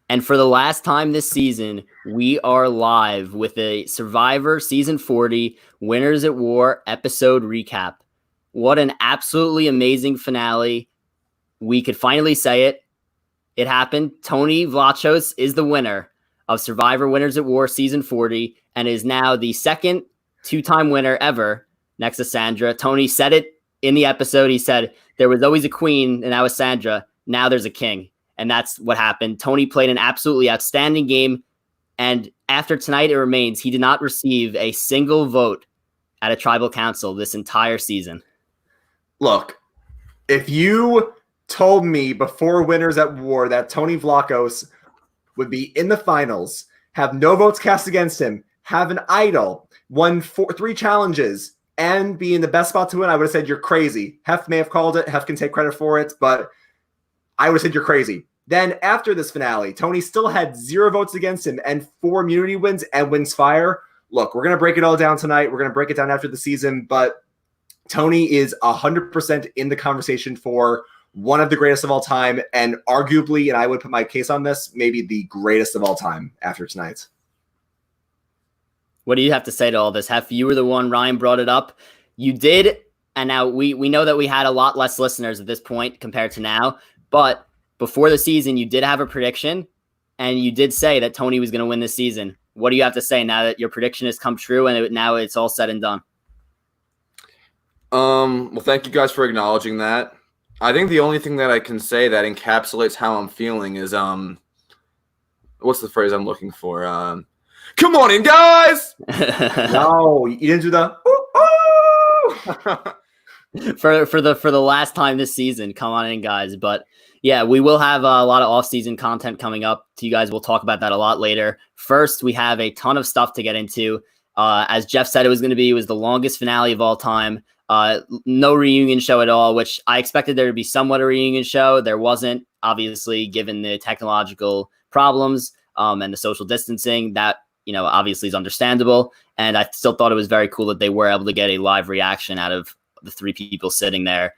And for the last time this season, we are live with a Survivor Season 40 Winners at War episode recap. What an absolutely amazing finale. We could finally say it. It happened. Tony Vlachos is the winner of Survivor Winners at War Season 40 and is now the second two-time winner ever next to Sandra. Tony said it in the episode. He said, there was always a queen, and that was Sandra. Now there's a king. And that's what happened. Tony played an absolutely outstanding game. And after tonight, it remains he did not receive a single vote at a tribal council this entire season. Look, if you told me before Winners at War that Tony Vlachos would be in the finals, have no votes cast against him, have an idol, won 3 challenges, and be in the best spot to win, I would have said you're crazy. Hef may have called it. Hef can take credit for it, but I would have said you're crazy. Then after this finale, Tony still had 0 votes against him and 4 immunity wins and wins fire. Look, we're going to break it all down tonight. We're going to break it down after the season, but Tony is 100% in the conversation for one of the greatest of all time, and arguably, and I would put my case on this, maybe the greatest of all time after tonight. What do you have to say to all this? Hef, you were the one, Ryan brought it up. You did, and now we know that we had a lot less listeners at this point compared to now, but before the season, you did have a prediction, and you did say that Tony was going to win this season. What do you have to say now that your prediction has come true and now it's all said and done? Well, thank you guys for acknowledging that. I think the only thing that I can say that encapsulates how I'm feeling is, what's the phrase I'm looking for? Come on in, guys! No, you didn't do the for the last time this season. Come on in, guys. But yeah, we will have a lot of off-season content coming up to you guys. We'll talk about that a lot later. First, we have a ton of stuff to get into. As Jeff said it was going to be, it was the longest finale of all time. No reunion show at all, which I expected there to be somewhat a reunion show. There wasn't, obviously, given the technological problems and the social distancing. That, obviously is understandable. And I still thought it was very cool that they were able to get a live reaction out of the 3 people sitting there.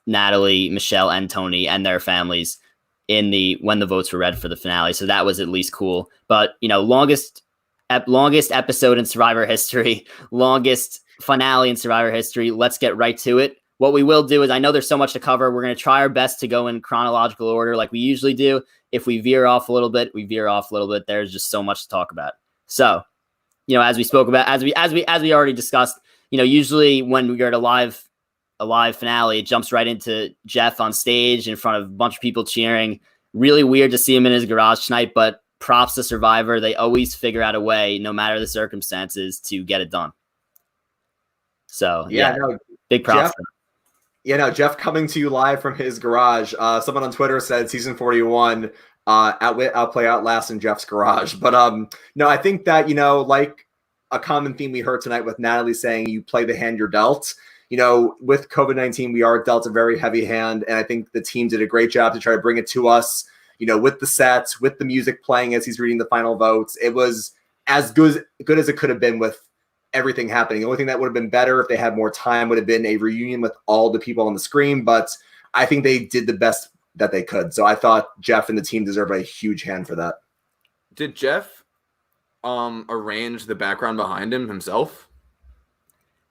Natalie, Michelle, and Tony and their families when the votes were read for the finale. So that was at least cool. But, longest episode in Survivor history, longest finale in Survivor history. Let's get right to it. What we will do is, I know there's so much to cover. We're going to try our best to go in chronological order like we usually do. If we veer off a little bit, we veer off a little bit. There's just so much to talk about. So, as we spoke about, as we already discussed, usually when we get a live finale, it jumps right into Jeff on stage in front of a bunch of people cheering. Really weird to see him in his garage tonight, but props to Survivor. They always figure out a way, no matter the circumstances, to get it done. So big props. Jeff coming to you live from his garage. Someone on Twitter said season 41, outwit, outplay, outlast in Jeff's garage. But no, I think that, like a common theme we heard tonight with Natalie saying you play the hand you're dealt. With COVID-19, we are dealt a very heavy hand, and I think the team did a great job to try to bring it to us, with the sets, with the music playing as he's reading the final votes. It was as good as it could have been with everything happening. The only thing that would have been better if they had more time would have been a reunion with all the people on the screen, but I think they did the best that they could. So I thought Jeff and the team deserve a huge hand for that. Did Jeff arrange the background behind him himself?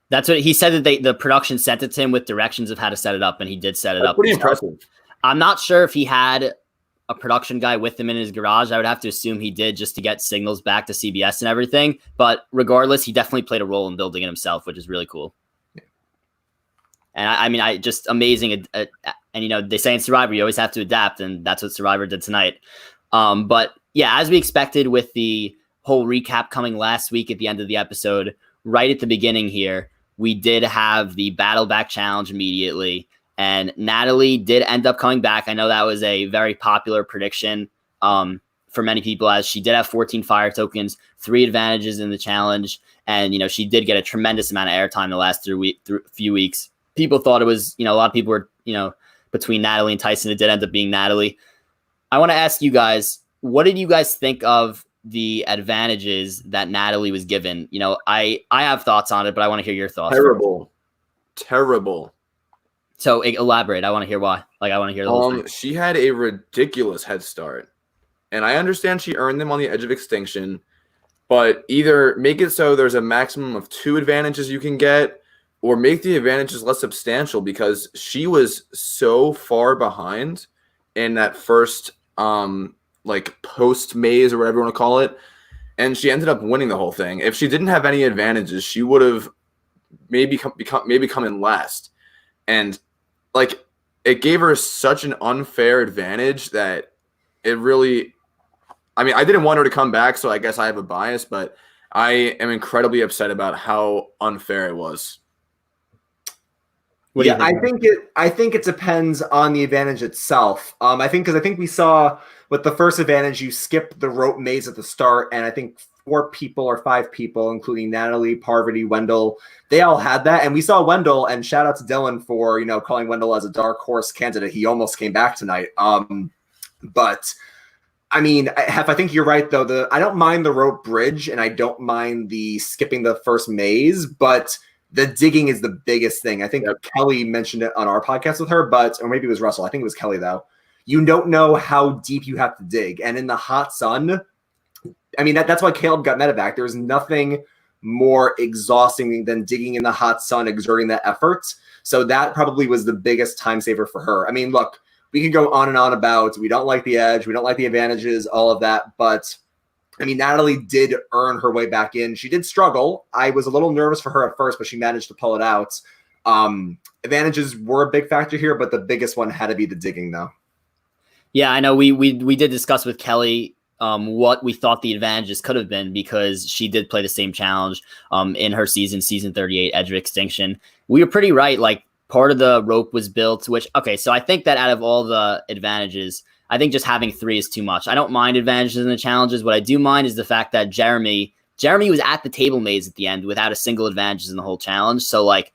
That's what he said, that the production sent it to him with directions of how to set it up, and he did set it up. Pretty impressive. I'm not sure if he had a production guy with him in his garage. I would have to assume he did, just to get signals back to CBS and everything. But regardless, he definitely played a role in building it himself, which is really cool. Yeah. And I just amazing. And they say in Survivor, you always have to adapt, and that's what Survivor did tonight. But yeah, as we expected with the whole recap coming last week at the end of the episode, right at the beginning here, we did have the battle back challenge immediately, and Natalie did end up coming back. I know that was a very popular prediction for many people, as she did have 14 fire tokens, 3 advantages in the challenge, and she did get a tremendous amount of airtime the last few weeks. People thought it was, a lot of people were, between Natalie and Tyson. It did end up being Natalie. I want to ask you guys, what did you guys think of the advantages that Natalie was given? I have thoughts on it, but I want to hear your thoughts. Terrible. So elaborate. I want to hear why. I want to hear the whole thing. She had a ridiculous head start. and I understand she earned them on the edge of extinction, but either make it so there's a maximum of 2 advantages you can get, or make the advantages less substantial, because she was so far behind in that first like post maze or whatever you want to call it, and she ended up winning the whole thing. If she didn't have any advantages, she would have maybe come in last, and like it gave her such an unfair advantage that it really. I mean, I didn't want her to come back, so I guess I have a bias, but I am incredibly upset about how unfair it was. What do you think? I think it depends on the advantage itself. I think we saw with the first advantage, you skip the rope maze at the start, and I think 4 people or 5 people, including Natalie, Parvati, Wendell, they all had that. And we saw Wendell, and shout out to Dylan for calling Wendell as a dark horse candidate. He almost came back tonight. But I mean, I think you're right though. I don't mind the rope bridge, and I don't mind the skipping the first maze, but the digging is the biggest thing. I think Kelly mentioned it on our podcast with her, or maybe it was Russell. I think it was Kelly, though. You don't know how deep you have to dig. And in the hot sun, I mean, that's why Caleb got medevac. There's nothing more exhausting than digging in the hot sun, exerting that effort. So that probably was the biggest time saver for her. I mean, look, we can go on and on about we don't like the edge, we don't like the advantages, all of that, but I mean, Natalie did earn her way back in. She did struggle. I was a little nervous for her at first, but she managed to pull it out. Advantages were a big factor here, but the biggest one had to be the digging, though. Yeah, I know we did discuss with Kelly what we thought the advantages could have been, because she did play the same challenge in her season 38, Edge of Extinction. We were pretty right. Like, part of the rope was built, so I think that out of all the advantages, I think just having 3 is too much. I don't mind advantages in the challenges. What I do mind is the fact that Jeremy was at the table maze at the end without a single advantage in the whole challenge. So like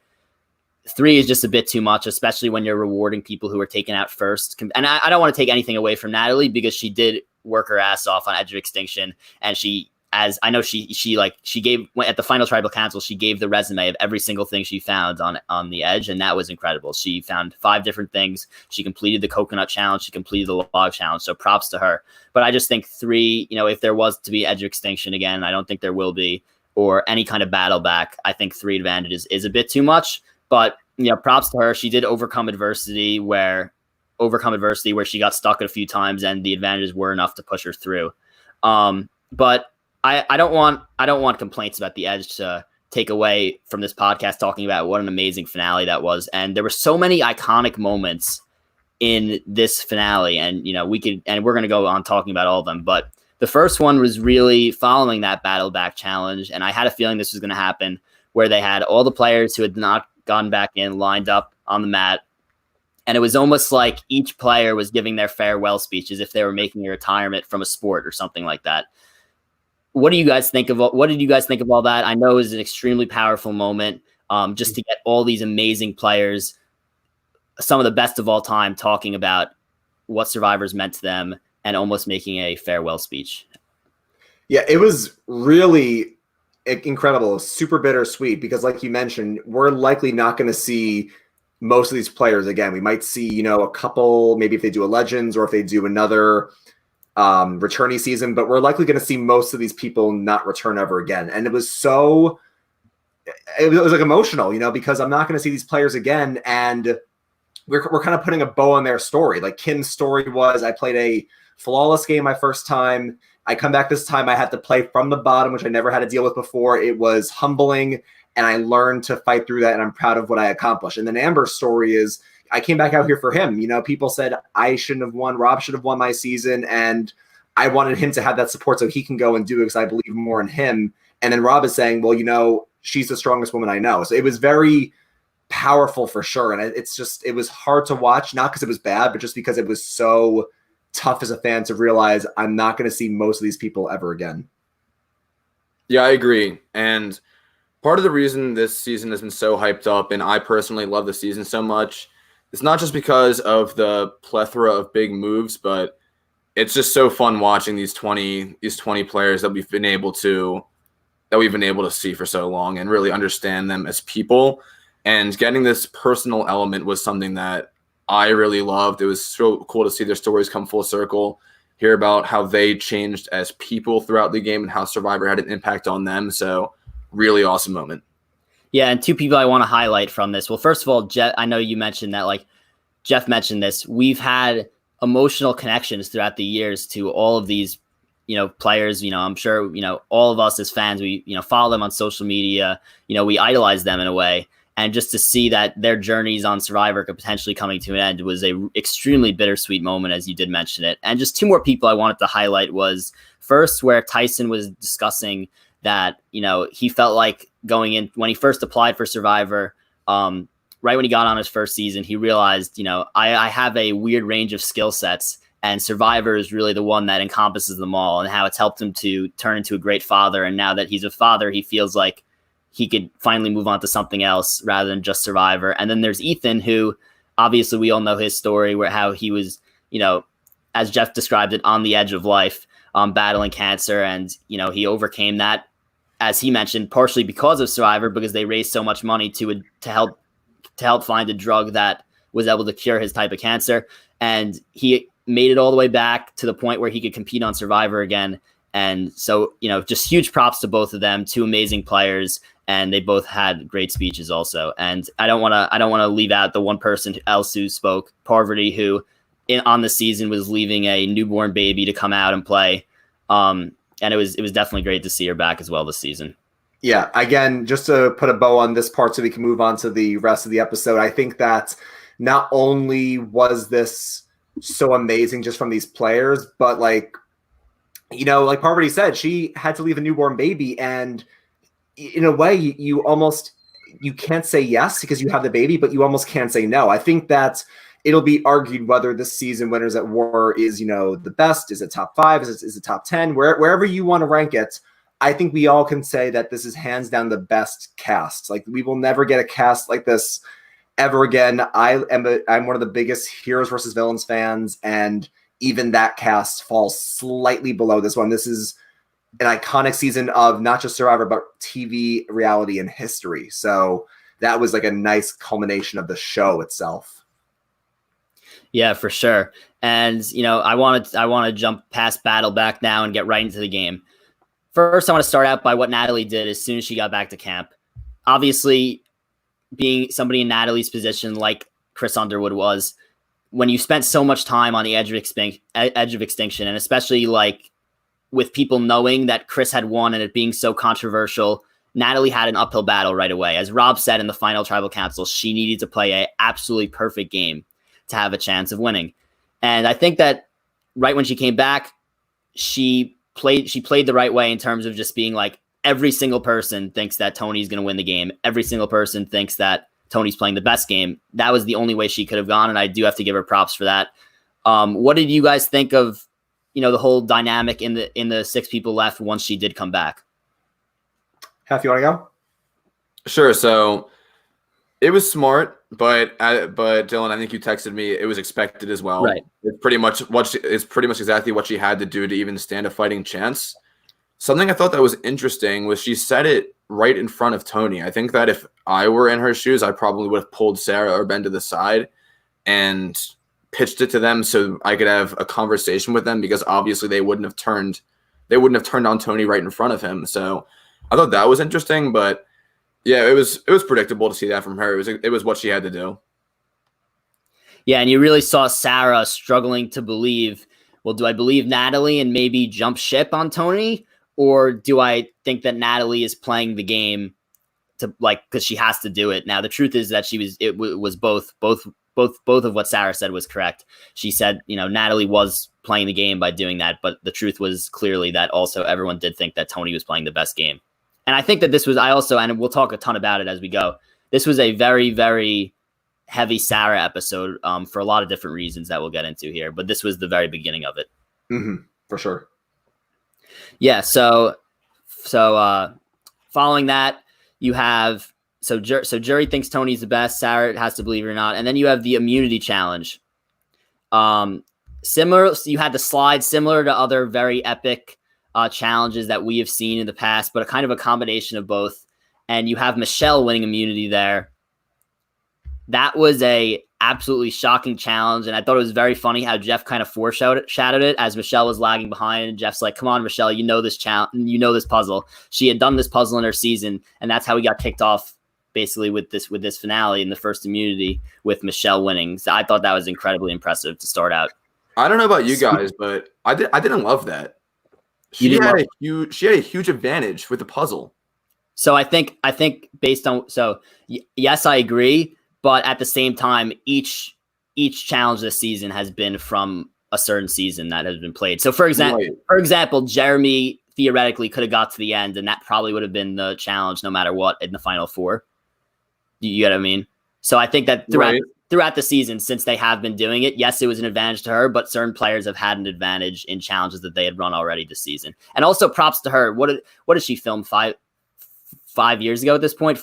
3 is just a bit too much, especially when you're rewarding people who are taken out first. And I don't want to take anything away from Natalie, because she did work her ass off on Edge of Extinction, and she gave, at the final tribal council, she gave the resume of every single thing she found on the edge, and that was incredible. She found 5 different things. She completed the coconut challenge. She completed the log challenge. So props to her. But I just think 3, if there was to be Edge of Extinction again, I don't think there will be, or any kind of battle back, I think 3 advantages is a bit too much. But props to her. She did overcome adversity where she got stuck a few times, and the advantages were enough to push her through. But I don't want complaints about the edge to take away from this podcast talking about what an amazing finale that was. And there were so many iconic moments in this finale, and we're going to go on talking about all of them. But the first one was really following that battle back challenge, and I had a feeling this was going to happen, where they had all the players who had not gone back in lined up on the mat. And it was almost like each player was giving their farewell speech as if they were making a retirement from a sport or something like that. What did you guys think of all that? I know it was an extremely powerful moment, just to get all these amazing players, some of the best of all time, talking about what Survivors meant to them and almost making a farewell speech. Yeah, it was really incredible, super bittersweet, because like you mentioned, we're likely not going to see most of these players again. We might see, a couple, maybe if they do a Legends or if they do another returnee season, but we're likely going to see most of these people not return ever again. And it was like emotional, because I'm not going to see these players again. And we're kind of putting a bow on their story. Like Kim's story was, I played a flawless game my first time. I come back this time, I had to play from the bottom, which I never had to deal with before. It was humbling, and I learned to fight through that, and I'm proud of what I accomplished. And then Amber's story is, I came back out here for him. People said I shouldn't have won. Rob should have won my season, and I wanted him to have that support so he can go and do it, because I believe more in him. And then Rob is saying, well, she's the strongest woman I know. So it was very powerful for sure. And it was hard to watch, not because it was bad, but just because it was so tough as a fan to realize I'm not going to see most of these people ever again. Yeah, I agree. And part of the reason this season has been so hyped up, and I personally love the season so much, it's not just because of the plethora of big moves, but it's just so fun watching these 20 players that we've been able to see for so long and really understand them as people. And getting this personal element was something that I really loved. It was so cool to see their stories come full circle. hear about how they changed as people throughout the game and how Survivor had an impact on them. So really awesome moment. Yeah, and two people I want to highlight from this. Well, first of all, Jeff, I know you mentioned that, like Jeff mentioned this. We've had emotional connections throughout the years to all of these, players. I'm sure, all of us as fans, we, follow them on social media. We idolize them in a way. And just to see that their journeys on Survivor could potentially coming to an end was a extremely bittersweet moment, as you did mention it. And just two more people I wanted to highlight was first where Tyson was discussing that, he felt like going in when he first applied for Survivor, right when he got on his first season, he realized, I have a weird range of skill sets, and Survivor is really the one that encompasses them all, and how it's helped him to turn into a great father. And now that he's a father, he feels like he could finally move on to something else rather than just Survivor. And then there's Ethan, who obviously we all know his story, where how he was, as Jeff described it, on the edge of life, battling cancer. And, he overcame that, as he mentioned, partially because of Survivor, because they raised so much money to help find a drug that was able to cure his type of cancer. And he made it all the way back to the point where he could compete on Survivor again. And so, just huge props to both of them, two amazing players, and they both had great speeches also. And I don't want to leave out the one person else who spoke, Parvati, who on the season was leaving a newborn baby to come out and play. And it was definitely great to see her back as well this season. Yeah, again, just to put a bow on this part so we can move on to the rest of the episode, I think that not only was this so amazing just from these players, but like Parvati said, she had to leave a newborn baby, and in a way you can't say yes because you have the baby, but you almost can't say no. I think that it'll be argued whether this season Winners at War is, the best, is it top 5, is it top 10, wherever you want to rank it. I think we all can say that this is hands down the best cast. Like, we will never get a cast like this ever again. I'm one of the biggest Heroes versus Villains fans, and even that cast falls slightly below this one. This is an iconic season of not just Survivor, but TV reality and history. So that was like a nice culmination of the show itself. Yeah, for sure. And, I want to jump past Battle back now and get right into the game. First, I want to start out by what Natalie did as soon as she got back to camp. Obviously, being somebody in Natalie's position like Chris Underwood was, when you spent so much time on the edge of extinction, and especially like with people knowing that Chris had won and it being so controversial, Natalie had an uphill battle right away. As Rob said in the final tribal council, she needed to play an absolutely perfect game to have a chance of winning. And I think that right when she came back, she played the right way in terms of just being like, every single person thinks that Tony's going to win the game. Every single person thinks that Tony's playing the best game. That was the only way she could have gone, and I do have to give her props for that. What did you guys think of, the whole dynamic in the 6 people left once she did come back? Hef, you want to go? Sure. So it was smart, but Dylan, I think you texted me. It was expected as well. Right. It's pretty much exactly what she had to do to even stand a fighting chance. Something I thought that was interesting was she said it right in front of Tony. I think that if I were in her shoes, I probably would have pulled Sarah or Ben to the side and pitched it to them so I could have a conversation with them, because obviously they wouldn't have turned on Tony right in front of him. So I thought that was interesting, but yeah, it was predictable to see that from her. It was what she had to do. Yeah, and you really saw Sarah struggling to believe, well, do I believe Natalie and maybe jump ship on Tony? Or do I think that Natalie is playing the game to because she has to do it? Now, the truth is that it was both of what Sarah said was correct. She said, Natalie was playing the game by doing that, but the truth was clearly that also everyone did think that Tony was playing the best game. And I think that and we'll talk a ton about it as we go, this was a very, very heavy Sarah episode for a lot of different reasons that we'll get into here, but this was the very beginning of it. Mm-hmm, for sure. Yeah. So following that, you have, Jury thinks Tony's the best. Sarah has to believe it or not. And then you have the immunity challenge. Similar. You had the slide similar to other very epic challenges that we have seen in the past, but a kind of a combination of both. And you have Michelle winning immunity there. that was a absolutely shocking challenge. And I thought it was very funny how Jeff kind of foreshadowed it as Michelle was lagging behind. And Jeff's like, come on, Michelle, you know this challenge, you know this puzzle. She had done this puzzle in her season, and that's how we got kicked off basically with this finale in the first immunity with Michelle winning. So I thought that was incredibly impressive to start out. I don't know about you guys, but I didn't love that. She had a huge advantage with the puzzle. So I think based on yes, I agree. But at the same time, each challenge this season has been from a certain season that has been played. So for example, Jeremy theoretically could have got to the end, and that probably would have been the challenge no matter what in the final four. You get what I mean? So I think that throughout the season, since they have been doing it, yes, it was an advantage to her, but certain players have had an advantage in challenges that they had run already this season. And also props to her. What did she film 4 years ago at this point,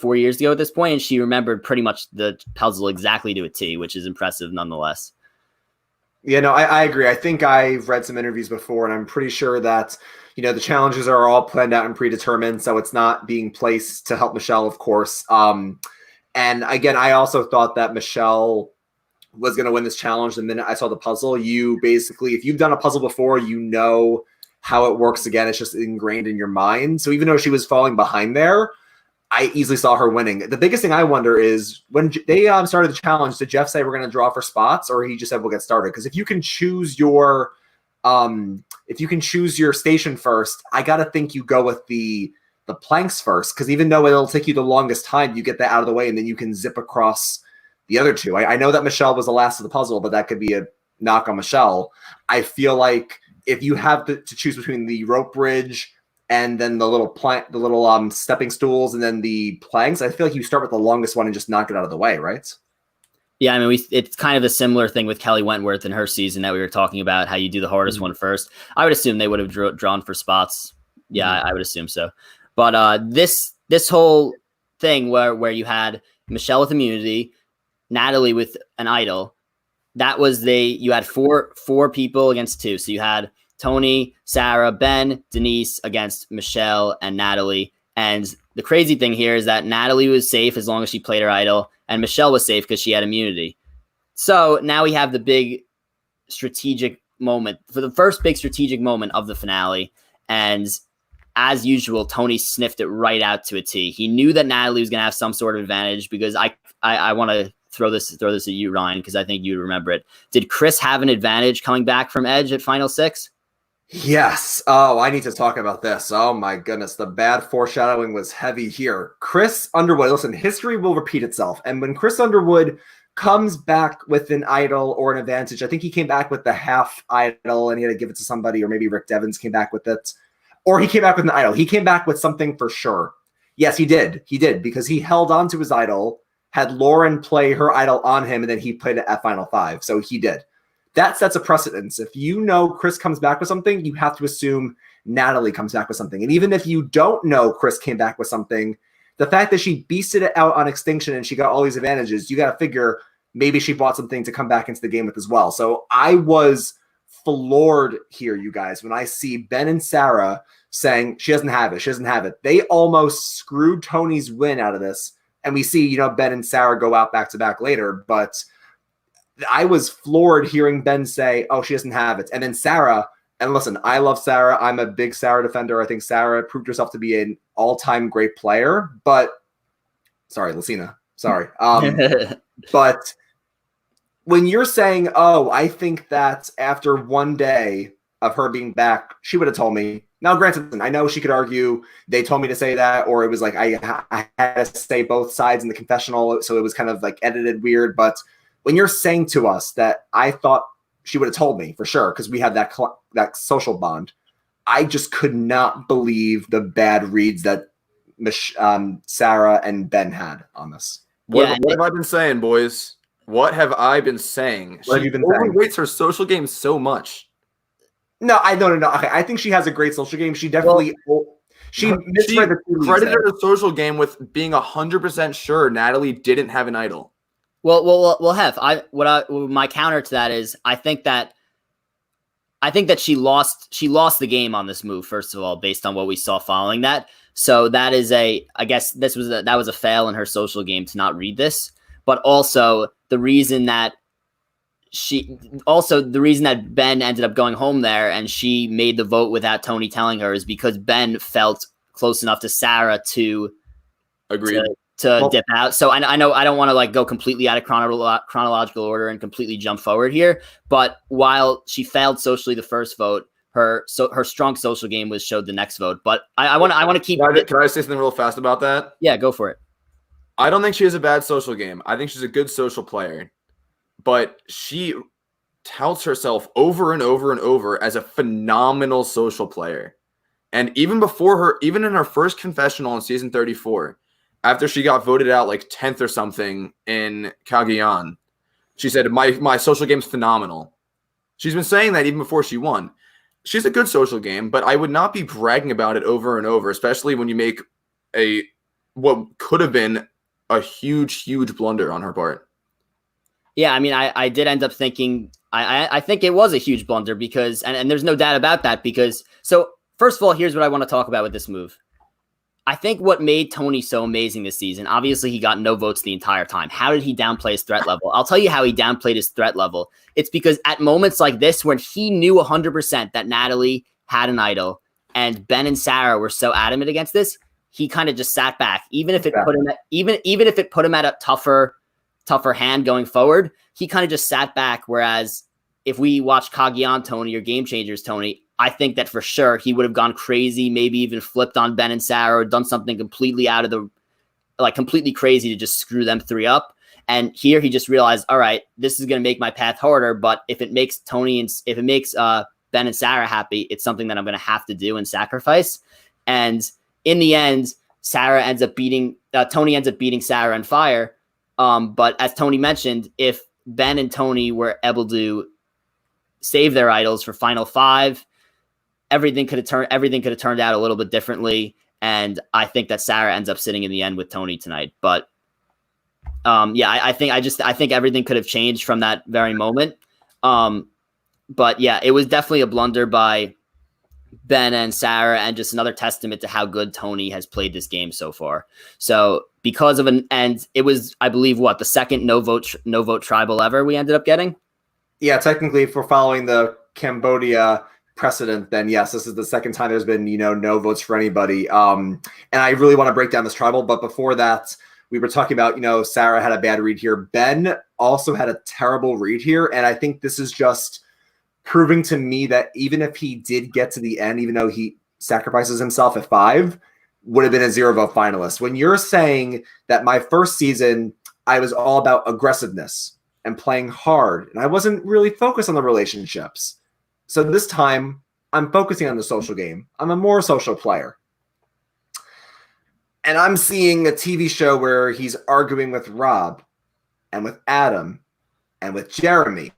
and she remembered pretty much the puzzle exactly to a T, which is impressive nonetheless. Yeah, no, I agree. I think I've read some interviews before, and I'm pretty sure that, the challenges are all planned out and predetermined, so it's not being placed to help Michelle, of course. And again, I also thought that Michelle was going to win this challenge the minute I saw the puzzle. You basically, if you've done a puzzle before, you know how it works again. It's just ingrained in your mind. So even though she was falling behind there, I easily saw her winning. The biggest thing I wonder is when they started the challenge, did Jeff say we're going to draw for spots, or he just said we'll get started? Because if you can choose your station first, I got to think you go with the planks first, because even though it'll take you the longest time, you get that out of the way, and then you can zip across the other two. I know that Michelle was the last of the puzzle, but that could be a knock on Michelle. I feel like if you have to choose between the rope bridge and then the little stepping stools and then the planks, I feel like you start with the longest one and just knock it out of the way, right? Yeah, I mean, it's kind of a similar thing with Kelly Wentworth in her season that we were talking about, how you do the hardest one first. I would assume they would have drawn for spots. Yeah, I would assume so. But this whole thing where you had Michelle with immunity, Natalie with an idol, that was you had four people against two. So you had Tony, Sarah, Ben, Denise against Michelle and Natalie. And the crazy thing here is that Natalie was safe as long as she played her idol, and Michelle was safe because she had immunity. So now we have the big strategic moment, for the first big strategic moment of the finale. And as usual, Tony sniffed it right out to a T. He knew that Natalie was going to have some sort of advantage, because I want to throw this at you, Ryan, because I think you remember it. Did Chris have an advantage coming back from Edge at Final 6? Yes. Oh, I need to talk about this. Oh my goodness. The bad foreshadowing was heavy here. Chris Underwood, listen, history will repeat itself. And when Chris Underwood comes back with an idol or an advantage, I think he came back with the half idol and he had to give it to somebody, or maybe Rick Devens came back with it, or he came back with an idol. He came back with something for sure. Yes, he did. He did, because he held on to his idol, had Lauren play her idol on him, and then he played it at Final 5. So he did. That sets a precedence. If you know Chris comes back with something, you have to assume Natalie comes back with something. And even if you don't know Chris came back with something, the fact that she beasted it out on Extinction and she got all these advantages, you got to figure maybe she bought something to come back into the game with as well. So I was floored here, you guys, when I see Ben and Sarah saying she doesn't have it. She doesn't have it. They almost screwed Tony's win out of this. And we see, Ben and Sarah go out back to back later, but I was floored hearing Ben say, oh, she doesn't have it. And then Sarah, and listen, I love Sarah. I'm a big Sarah defender. I think Sarah proved herself to be an all-time great player, but sorry, Lucina, sorry. But when you're saying, oh, I think that after one day of her being back, she would have told me. Now, granted, I know she could argue they told me to say that, or it was like I had to say both sides in the confessional, so it was kind of like edited weird. But when you're saying to us that I thought she would have told me for sure, because we had that social bond, I just could not believe the bad reads that Sarah and Ben had on this. What have I been saying, boys? What have I been saying? What have you been saying? She overweights her social game so much. No. Okay, I think she has a great social game. She definitely she credited her social game with being 100% sure Natalie didn't have an idol. Well, Hef, my counter to that is I think that she lost the game on this move, first of all, based on what we saw following that. So that is that was a fail in her social game to not read this. but also the reason that Ben ended up going home there and she made the vote without Tony telling her is because Ben felt close enough to Sarah to dip out. So I know I don't want to like go completely out of chronological order and completely jump forward here, but while she failed socially the first vote, her strong social game showed the next vote. But I want to keep. Can I say something real fast about that? Yeah, go for it. I don't think she has a bad social game. I think she's a good social player. But she touts herself over and over and over as a phenomenal social player. And even in her first confessional in season 34, after she got voted out like 10th or something in Cagayan, she said, my social game's phenomenal. She's been saying that even before she won. She's a good social game, but I would not be bragging about it over and over, especially when you make what could have been a huge, huge blunder on her part. Yeah, I mean, I did end up thinking, I think it was a huge blunder because, and there's no doubt about that because, so first of all, here's what I want to talk about with this move. I think what made Tony so amazing this season, obviously he got no votes the entire time. How did he downplay his threat level? I'll tell you how he downplayed his threat level. It's because at moments like this, when he knew 100% that Natalie had an idol and Ben and Sarah were so adamant against this, he kind of just sat back, even if it put him at, even if it put him at a tougher hand going forward, he kind of just sat back. Whereas if we watch Cagayan Tony or Game Changers Tony, I think that for sure he would have gone crazy, maybe even flipped on Ben and Sarah or done something completely completely crazy to just screw them three up. And here he just realized, all right, this is going to make my path harder. But if it makes Ben and Sarah happy, it's something that I'm going to have to do and sacrifice. And in the end, Tony ends up beating Sarah and Fire. But as Tony mentioned, if Ben and Tony were able to save their idols for Final 5, everything could have turned out a little bit differently. And I think that Sarah ends up sitting in the end with Tony tonight. But I think everything could have changed from that very moment. But yeah, it was definitely a blunder by Ben and Sarah, and just another testament to how good Tony has played this game so far. So because of and it was, I believe, the second no vote tribal ever we ended up getting. Yeah, technically, if we're following the Cambodia precedent, then yes, this is the second time there's been no votes for anybody. And I really want to break down this tribal, but before that, we were talking about Sarah had a bad read here. Ben also had a terrible read here, and I think this is just proving to me that even if he did get to the end, even though he sacrifices himself at 5, would have been a 0 vote finalist. When you're saying that my first season, I was all about aggressiveness and playing hard, and I wasn't really focused on the relationships. So this time, I'm focusing on the social game. I'm a more social player. And I'm seeing a TV show where he's arguing with Rob and with Adam and with Jeremy.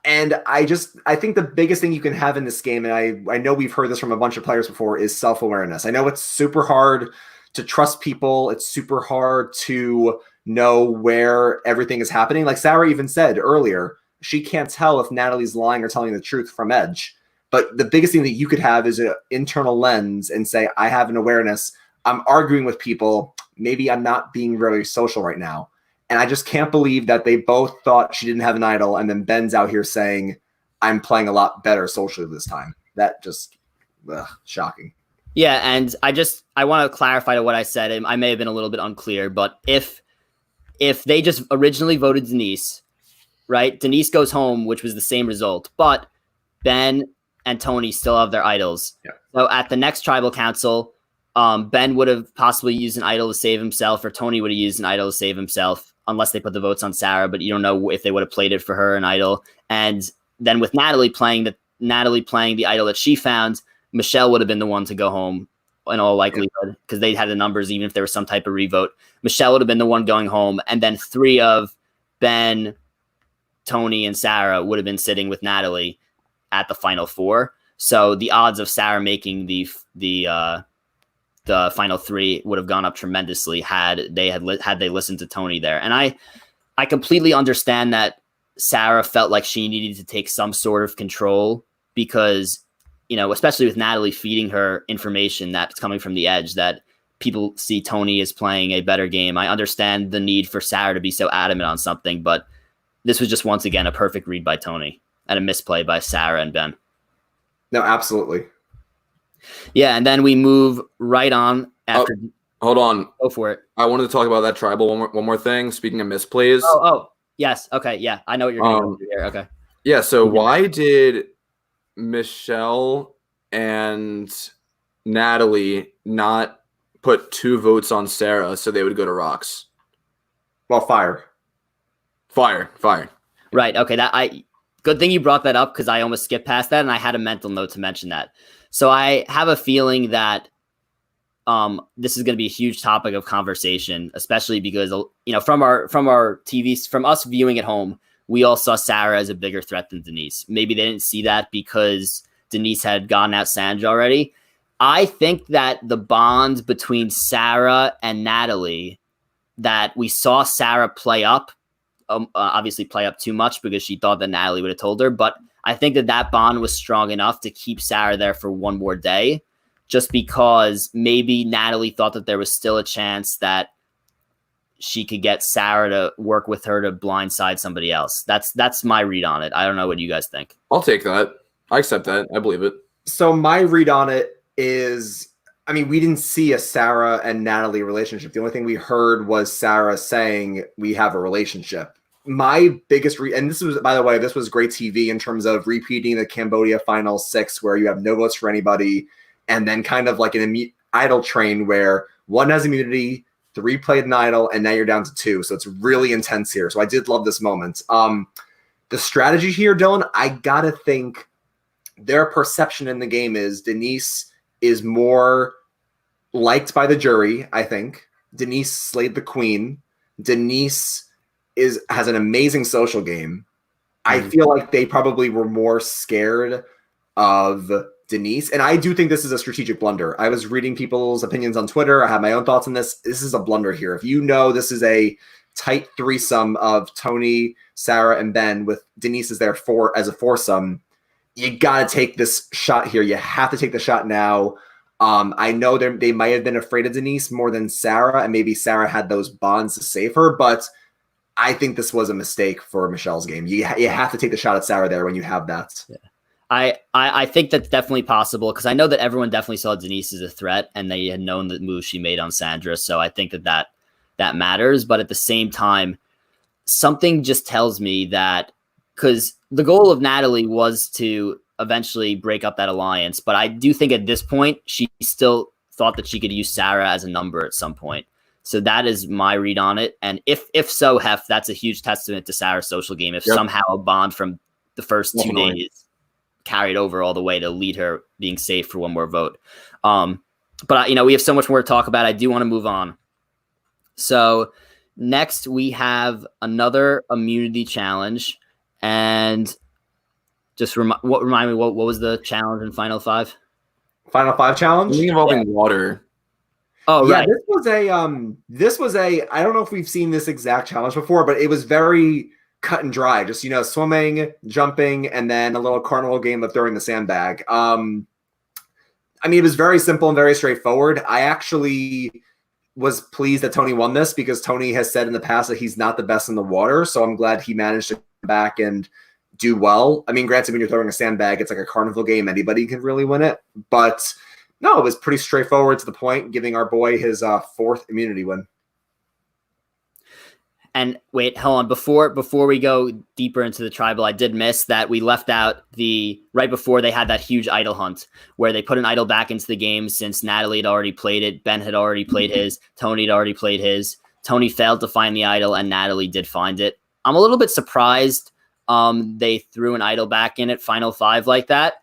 And I think the biggest thing you can have in this game, and I know we've heard this from a bunch of players before, is self-awareness. I know it's super hard to trust people. It's super hard to know where everything is happening. Like Sarah even said earlier, she can't tell if Natalie's lying or telling the truth from Edge. But the biggest thing that you could have is an internal lens and say, I have an awareness. I'm arguing with people. Maybe I'm not being very social right now. And I just can't believe that they both thought she didn't have an idol. And then Ben's out here saying, I'm playing a lot better socially this time. That just shocking. Yeah. And I want to clarify to what I said. I may have been a little bit unclear, but if they just originally voted Denise, right? Denise goes home, which was the same result, but Ben and Tony still have their idols. Yeah. So at the next tribal council, Ben would have possibly used an idol to save himself, or Tony would have used an idol to save himself, unless they put the votes on Sarah, but you don't know if they would have played it for her, an idol. And then with Natalie playing the idol that she found, Michelle would have been the one to go home in all likelihood, because they had the numbers, even if there was some type of revote. Michelle would have been the one going home. And then 3 of Ben, Tony, and Sarah would have been sitting with Natalie at the final 4. So the odds of Sarah making the final 3 would have gone up tremendously had they listened to Tony there. And I completely understand that Sarah felt like she needed to take some sort of control because, especially with Natalie feeding her information that's coming from the Edge, that people see Tony as playing a better game. I understand the need for Sarah to be so adamant on something, but this was just once again a perfect read by Tony and a misplay by Sarah and Ben. No, absolutely. Yeah, and then we move right on after. Hold on. Go for it. I wanted to talk about that tribal one more thing. Speaking of misplays. Oh, yes. Okay, yeah. I know what you're going to do here. Okay. Yeah, so why did Michelle and Natalie not put 2 votes on Sarah so they would go to rocks? Well, fire. Right. Okay. Good thing you brought that up because I almost skipped past that and I had a mental note to mention that. So I have a feeling that this is going to be a huge topic of conversation, especially because, from our TVs, from us viewing at home, we all saw Sarah as a bigger threat than Denise. Maybe they didn't see that because Denise had gotten out Sandra already. I think that the bond between Sarah and Natalie, that we saw Sarah play up, obviously play up too much because she thought that Natalie would have told her. But I think that bond was strong enough to keep Sarah there for one more day, just because maybe Natalie thought that there was still a chance that she could get Sarah to work with her to blindside somebody else. That's my read on it. I don't know what you guys think. I'll take that. I accept that. I believe it. So my read on it is, we didn't see a Sarah and Natalie relationship. The only thing we heard was Sarah saying we have a relationship. My biggest and this was, by the way, this was great TV in terms of repeating the Cambodia Final 6 where you have no votes for anybody, and then kind of like an idol train where one has immunity, 3 played an idol, and now you're down to 2. So it's really intense here. So I did love this moment. The strategy here, Dylan, I gotta think their perception in the game is Denise is more liked by the jury, I think. Denise slayed the queen. Denise has an amazing social game. I feel like they probably were more scared of Denise. And I do think this is a strategic blunder. I was reading people's opinions on Twitter. I have my own thoughts on this. This is a blunder here. If you know this is a tight threesome of Tony, Sarah, and Ben with Denise as their as a foursome, you got to take this shot here. You have to take the shot now. I know they might have been afraid of Denise more than Sarah, and maybe Sarah had those bonds to save her, but I think this was a mistake for Michelle's game. You have to take the shot at Sarah there when you have that. Yeah. I think that's definitely possible because I know that everyone definitely saw Denise as a threat and they had known the move she made on Sandra. So I think that matters. But at the same time, something just tells me that because the goal of Natalie was to eventually break up that alliance. But I do think at this point, she still thought that she could use Sarah as a number at some point. So that is my read on it. And if so, Hef, that's a huge testament to Sarah's social game. If somehow a bond from the first 2 days carried over all the way to lead her being safe for one more vote. But we have so much more to talk about. I do want to move on. So next we have another immunity challenge, and just remind me what was the challenge in Final 5? Final 5 challenge? Something involving water. Oh, yeah, right. This was a I don't know if we've seen this exact challenge before, but it was very cut and dry. Just, swimming, jumping, and then a little carnival game of throwing the sandbag. It was very simple and very straightforward. I actually was pleased that Tony won this because Tony has said in the past that he's not the best in the water. So I'm glad he managed to come back and do well. Granted, when you're throwing a sandbag, it's like a carnival game. Anybody can really win it. But no, it was pretty straightforward to the point, giving our boy his 4th immunity win. And wait, hold on. Before we go deeper into the tribal, I did miss that we left out right before they had that huge idol hunt where they put an idol back into the game since Natalie had already played it. Ben had already played his. Tony had already played his. Tony failed to find the idol and Natalie did find it. I'm a little bit surprised they threw an idol back in at Final 5 like that.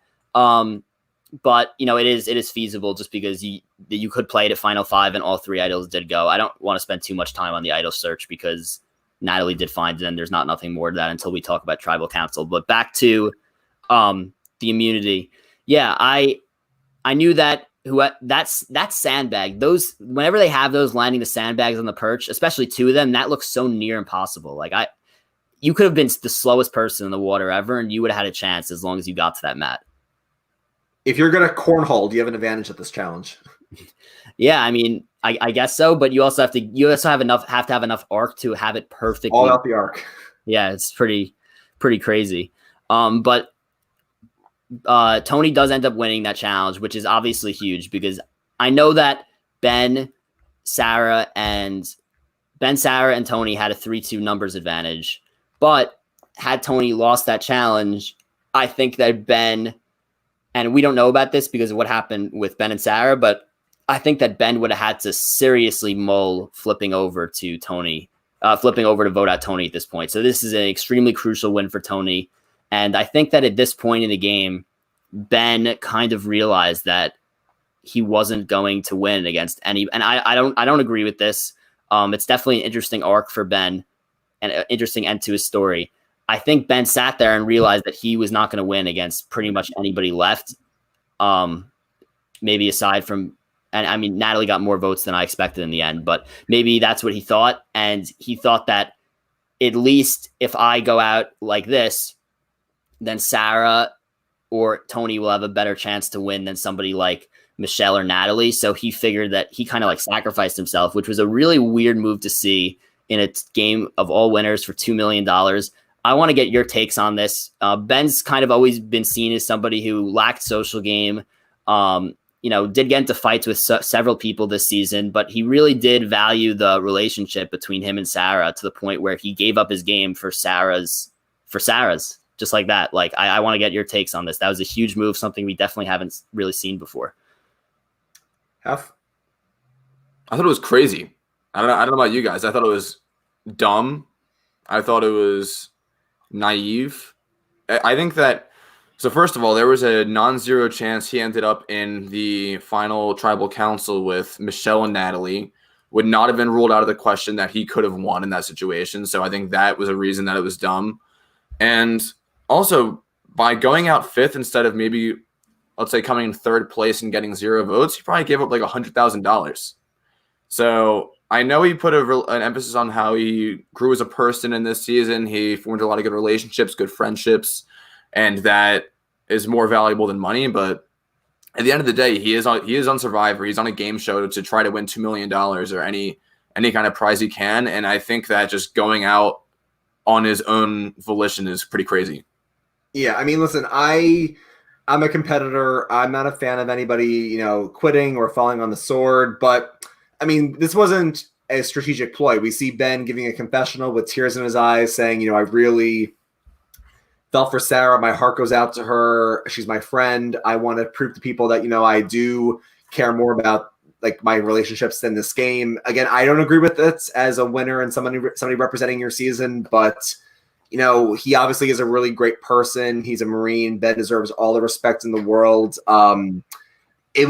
But it is feasible just because you could play it at Final 5 and all 3 idols did go. I don't want to spend too much time on the idol search because Natalie did find it and there's nothing more to that until we talk about tribal council. But back to the immunity. Yeah, I knew that that sandbag, those whenever they have those landing the sandbags on the perch, especially 2 of them, that looks so near impossible. You could have been the slowest person in the water ever and you would have had a chance as long as you got to that mat. If you're going to cornhole, do you have an advantage at this challenge? Yeah, I guess so, but you also have to have enough arc to have it perfectly. All out the arc. Yeah, it's pretty crazy. But Tony does end up winning that challenge, which is obviously huge because I know that Ben, Sarah, and Tony had a 3-2 numbers advantage. But had Tony lost that challenge, I think that Ben, and we don't know about this because of what happened with Ben and Sarah, but I think that Ben would have had to seriously mull flipping over to vote out Tony at this point. So this is an extremely crucial win for Tony. And I think that at this point in the game, Ben kind of realized that he wasn't going to win against any, and I don't agree with this. It's definitely an interesting arc for Ben and an interesting end to his story. I think Ben sat there and realized that he was not going to win against pretty much anybody left. Maybe aside from, and I mean, Natalie got more votes than I expected in the end, but maybe that's what he thought. And he thought that at least if I go out like this, then Sarah or Tony will have a better chance to win than somebody like Michelle or Natalie. So he figured that he kind of like sacrificed himself, which was a really weird move to see in a game of all winners for $2 million. I want to get your takes on this. Ben's kind of always been seen as somebody who lacked social game. Did get into fights with several people this season, but he really did value the relationship between him and Sarah to the point where he gave up his game for Sarah's, just like that. Like, I want to get your takes on this. That was a huge move, something we definitely haven't really seen before. I thought it was crazy. I don't know about you guys. I thought it was dumb. I thought it was naive. I think that, so first of all, there was a non-zero chance he ended up in the final tribal council with Michelle and Natalie. Would not have been ruled out of the question that he could have won in that situation. So I think that was a reason that it was dumb. And also, by going out fifth instead of maybe, let's say, coming in third place and getting 0 votes, he probably gave up like $100,000. So I know he put an emphasis on how he grew as a person in this season. He formed a lot of good relationships, good friendships, and that is more valuable than money. But at the end of the day, he is on Survivor. He's on a game show to try to win $2 million or any kind of prize he can. And I think that just going out on his own volition is pretty crazy. Yeah, I mean, listen, I'm a competitor. I'm not a fan of anybody, quitting or falling on the sword. But I mean, this wasn't a strategic ploy. We see Ben giving a confessional with tears in his eyes, saying, I really felt for Sarah. My heart goes out to her. She's my friend. I want to prove to people that, I do care more about like my relationships than this game. Again, I don't agree with this as a winner and somebody representing your season, but he obviously is a really great person. He's a Marine. Ben deserves all the respect in the world. It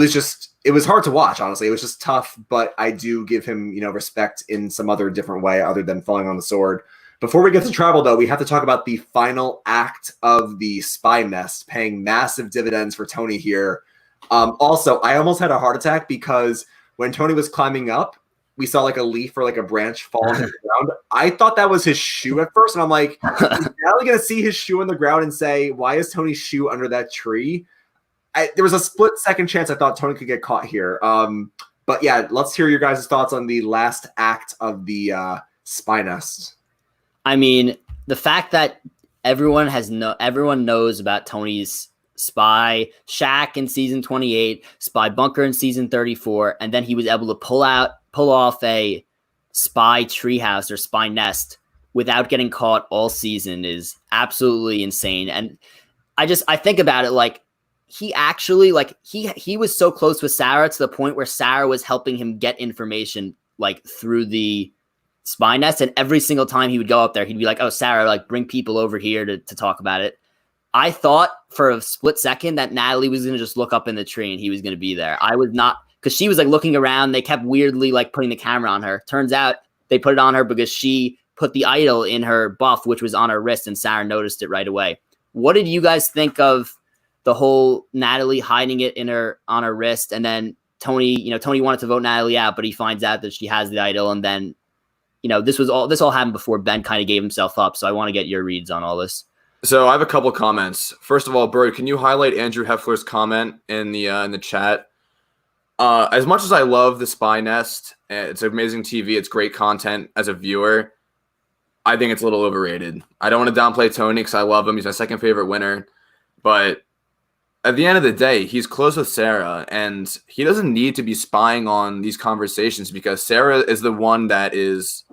was hard to watch, honestly. It was just tough, but I do give him, respect in some other different way other than falling on the sword. Before we get to travel, though, we have to talk about the final act of the spy nest, paying massive dividends for Tony here. Also, I almost had a heart attack because when Tony was climbing up, we saw like a leaf or like a branch fall on the ground. I thought that was his shoe at first, and I'm like, is Natalie going to see his shoe on the ground and say, why is Tony's shoe under that tree? There was a split-second chance I thought Tony could get caught here. But yeah, let's hear your guys' thoughts on the last act of the spy nest. I mean, the fact that everyone knows about Tony's spy shack in season 28, spy bunker in season 34, and then he was able to pull off a spy treehouse or spy nest without getting caught all season is absolutely insane. And I think about it like he actually he was so close with Sarah to the point where Sarah was helping him get information like through the spy nest, and every single time he would go up there, he'd be like, "Oh, Sarah, like bring people over here to talk about it." I thought for a split second that Natalie was going to just look up in the tree and he was going to be there. I was not, because she was like looking around. They kept weirdly like putting the camera on her. Turns out they put it on her because she put the idol in her buff, which was on her wrist, and Sarah noticed it right away. What did you guys think of the whole Natalie hiding it on her wrist, and then Tony wanted to vote Natalie out, but he finds out that she has the idol, and then this all happened before Ben kind of gave himself up. So I want to get your reads on all this. So I have a couple comments. First of all, Bird, can you highlight Andrew Heffler's comment in the chat? As much as I love the Spy Nest, it's amazing TV. It's great content as a viewer. I think it's a little overrated. I don't want to downplay Tony because I love him. He's my second favorite winner. But at the end of the day, he's close with Sarah, and he doesn't need to be spying on these conversations because Sarah is the one that is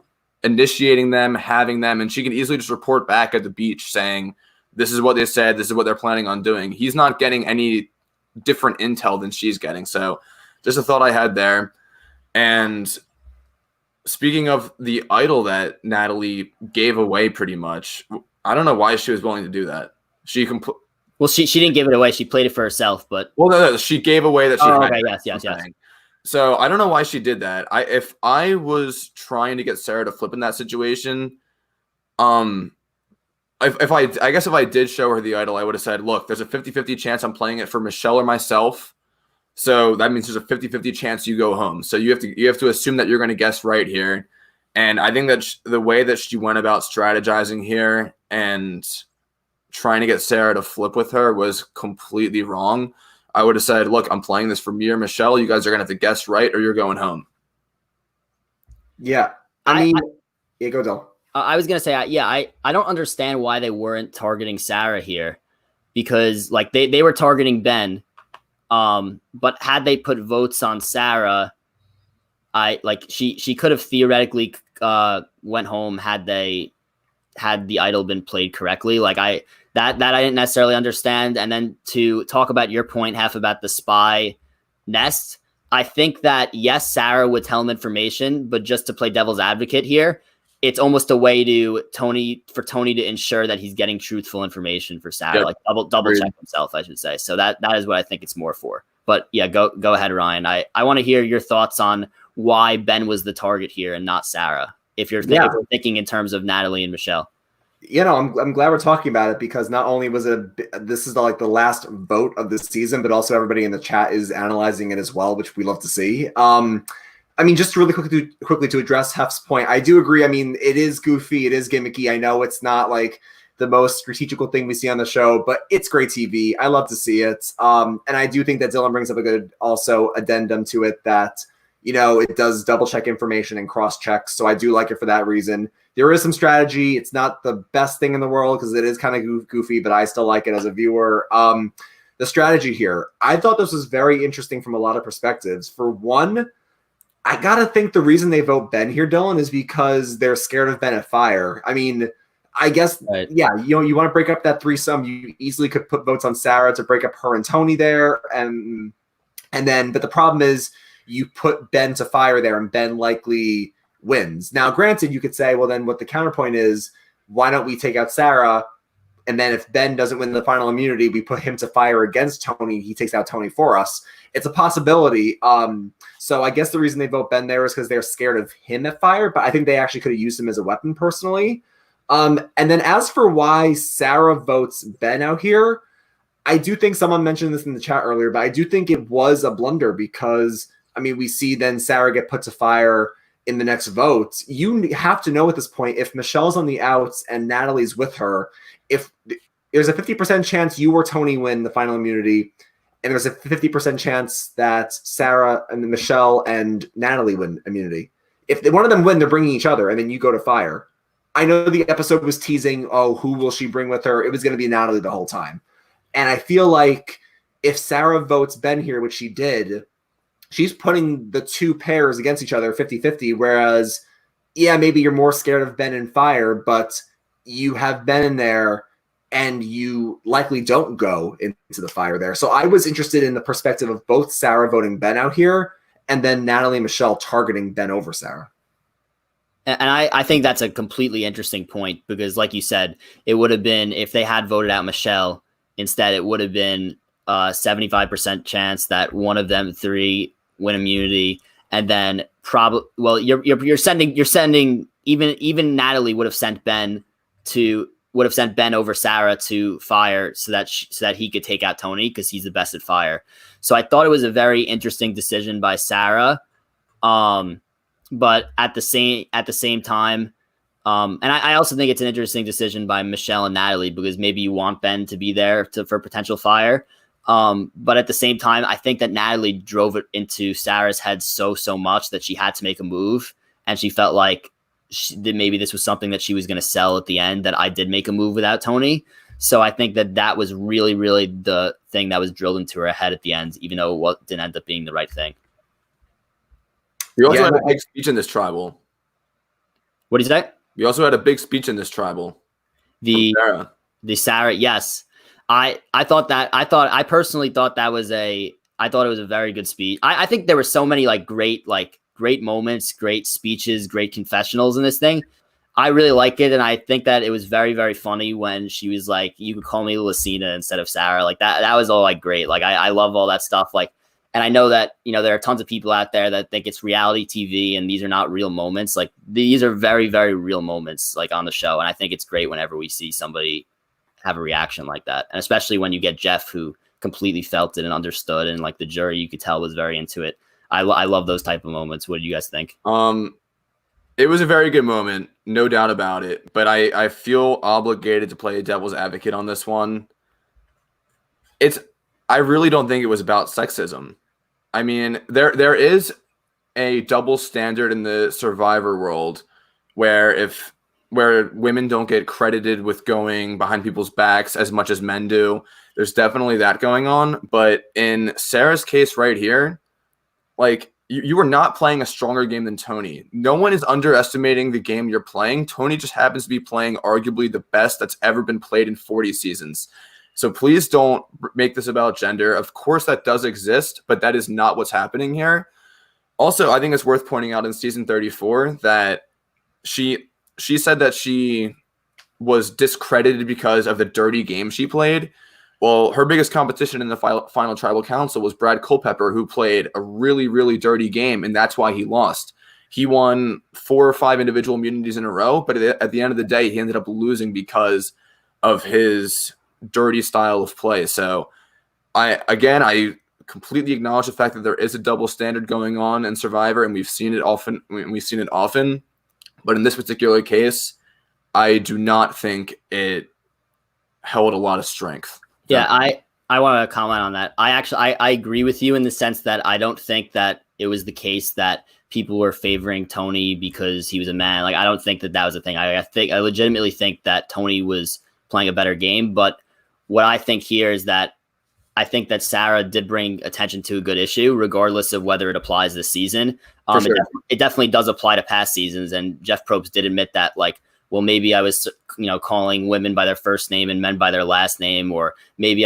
initiating them, having them, and she can easily just report back at the beach saying, this is what they said, this is what they're planning on doing. He's not getting any different intel than she's getting. So just a thought I had there. And speaking of the idol that Natalie gave away pretty much, I don't know why she was willing to do that. She didn't give it away. She played it for herself, but no, she gave away that she had okay, yes. So I don't know why she did that. If I was trying to get Sarah to flip in that situation, if I did show her the idol, I would have said, look, there's a 50-50 chance I'm playing it for Michelle or myself. So that means there's a 50-50 chance you go home. So you have to assume that you're going to guess right here. And I think that the way that she went about strategizing here and trying to get Sarah to flip with her was completely wrong. I would have said, look, I'm playing this for me or Michelle. You guys are going to have to guess right or you're going home. Yeah. I mean, go Del. I was going to say, I don't understand why they weren't targeting Sarah here because like they were targeting Ben. But had they put votes on Sarah, she could have theoretically went home had the idol been played correctly. Like that I didn't necessarily understand. And then to talk about your point, half about the spy nest, I think that yes, Sarah would tell him information, but just to play devil's advocate here, it's almost a way for Tony to ensure that he's getting truthful information for Sarah, yep. like double check himself, I should say. So that is what I think it's more for. But yeah, go ahead, Ryan. I want to hear your thoughts on why Ben was the target here and not Sarah. If you're thinking in terms of Natalie and Michelle. I'm glad we're talking about it because not only was this is the last vote of this season, but also everybody in the chat is analyzing it as well, which we love to see. I mean, just really quickly to address Hef's point, I do agree. I mean, it is goofy, it is gimmicky. I know it's not like the most strategical thing we see on the show, but it's great TV. I love to see it. And I do think that Dylan brings up a good also addendum to it that, it does double check information and cross checks. So I do like it for that reason. There is some strategy. It's not the best thing in the world because it is kind of goofy, but I still like it as a viewer. The strategy here, I thought this was very interesting from a lot of perspectives. For one, I got to think the reason they vote Ben here, Dylan, is because they're scared of Ben at Fire. I mean, I guess, right. Yeah, you want to break up that threesome. You easily could put votes on Sarah to break up her and Tony there. But the problem is you put Ben to Fire there and Ben likely wins. Now, granted, you could say, well, then what the counterpoint is, why don't we take out Sarah? And then if Ben doesn't win the final immunity, we put him to Fire against Tony. He takes out Tony for us. It's a possibility. So I guess the reason they vote Ben there is because they're scared of him at Fire, but I think they actually could have used him as a weapon personally. And then as for why Sarah votes Ben out here, I do think someone mentioned this in the chat earlier, but I do think it was a blunder because, I mean, we see then Sarah get put to Fire in the next vote. You have to know at this point, if Michelle's on the outs and Natalie's with her, if there's a 50% chance you or Tony win the final immunity, and there's a 50% chance that Sarah and Michelle and Natalie win immunity. If one of them win, they're bringing each other, and then you go to Fire. I know the episode was teasing, who will she bring with her? It was going to be Natalie the whole time. And I feel like if Sarah votes Ben here, which she did, she's putting the two pairs against each other 50-50, whereas, yeah, maybe you're more scared of Ben and Fire, but you have Ben in there, and you likely don't go into the Fire there. So I was interested in the perspective of both Sarah voting Ben out here and then Natalie and Michelle targeting Ben over Sarah. And I think that's a completely interesting point because, like you said, it would have been, if they had voted out Michelle instead, it would have been a 75% chance that one of them three win immunity. And then you're sending even Natalie would have sent Ben over Sarah to Fire so that he could take out Tony because he's the best at Fire. So I thought it was a very interesting decision by Sarah. But at the same time, and I also think it's an interesting decision by Michelle and Natalie because maybe you want Ben to be there for potential Fire. But at the same time, I think that Natalie drove it into Sarah's head so much that she had to make a move, and she felt like that maybe this was something that she was going to sell at the end, that I did make a move without Tony. So I think that was really, really the thing that was drilled into her head at the end, even though it didn't end up being the right thing. We also had a big speech in this tribal. What did you say? We also had a big speech in this tribal. The Sarah, yes. I personally thought it was a very good speech. I think there were so many great moments, great speeches, great confessionals in this thing. I really like it, and I think that it was very, very funny when she was like, "You could call me Lucina instead of Sarah." Like that was all great. I love all that stuff. And I know that there are tons of people out there that think it's reality TV, and these are not real moments. These are very, very real moments on the show, and I think it's great whenever we see somebody have a reaction like that, and especially when you get Jeff, who completely felt it and understood, and the jury, you could tell, was very into it. I love those type of moments. What do you guys think? It was a very good moment, no doubt about it. But I feel obligated to play devil's advocate on this one. I really don't think it was about sexism. I mean, there is a double standard in the Survivor world where women don't get credited with going behind people's backs as much as men do. There's definitely that going on. But in Sarah's case right here, you are not playing a stronger game than Tony. No one is underestimating the game you're playing. Tony just happens to be playing arguably the best that's ever been played in 40 seasons. So please don't make this about gender. Of course that does exist, but that is not what's happening here. Also, I think it's worth pointing out in season 34 that she said that she was discredited because of the dirty game she played. Well, her biggest competition in the final tribal council was Brad Culpepper, who played a really, really dirty game, and that's why he lost. He won 4 or 5 individual immunities in a row, but at the end of the day, he ended up losing because of his dirty style of play. So I completely acknowledge the fact that there is a double standard going on in Survivor, and we've seen it often. But in this particular case, I do not think it held a lot of strength. Yeah, I want to comment on that. I agree with you in the sense that I don't think that it was the case that people were favoring Tony because he was a man. I don't think that was a thing. I legitimately think that Tony was playing a better game. But what I think here is that I think that Sarah did bring attention to a good issue, regardless of whether it applies this season. Sure. It definitely does apply to past seasons, and Jeff Probst did admit that, well, maybe I was, calling women by their first name and men by their last name, or maybe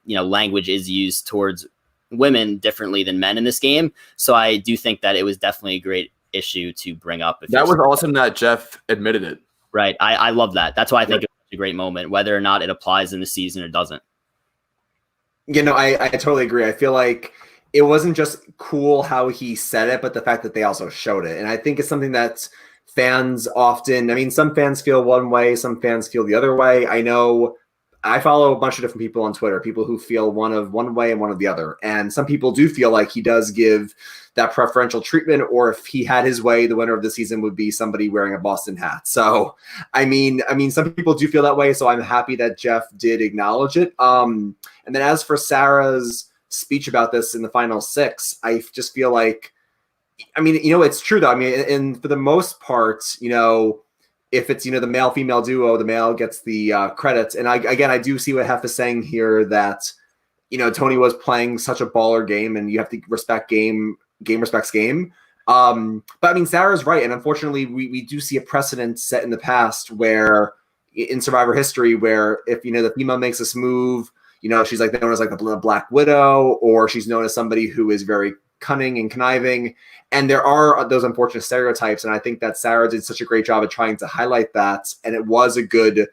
language is used towards women differently than men in this game. So I do think that it was definitely a great issue to bring up. That was awesome that Jeff admitted it. Right. I love that. That's why I think it was a great moment, whether or not it applies in the season or doesn't. I totally agree. I feel like it wasn't just cool how he said it, but the fact that they also showed it. And I think it's something that fans often, some fans feel one way, some fans feel the other way. I know I follow a bunch of different people on Twitter, people who feel one way and one of the other. And some people do feel like he does give that preferential treatment, or if he had his way, the winner of the season would be somebody wearing a Boston hat. So, some people do feel that way. So I'm happy that Jeff did acknowledge it. And then as for Sarah's speech about this in the final 6, I just feel like, it's true though. And for the most part, if it's, the male-female duo, the male gets the credits. And I do see what Hef is saying here, that, Tony was playing such a baller game, and you have to respect game respects game. But Sarah's right. And unfortunately, we do see a precedent set in the past where in Survivor history, where if, the female makes this move, she's known as the Black Widow, or she's known as somebody who is very cunning and conniving. And there are those unfortunate stereotypes. And I think that Sarah did such a great job of trying to highlight that. And it was a good,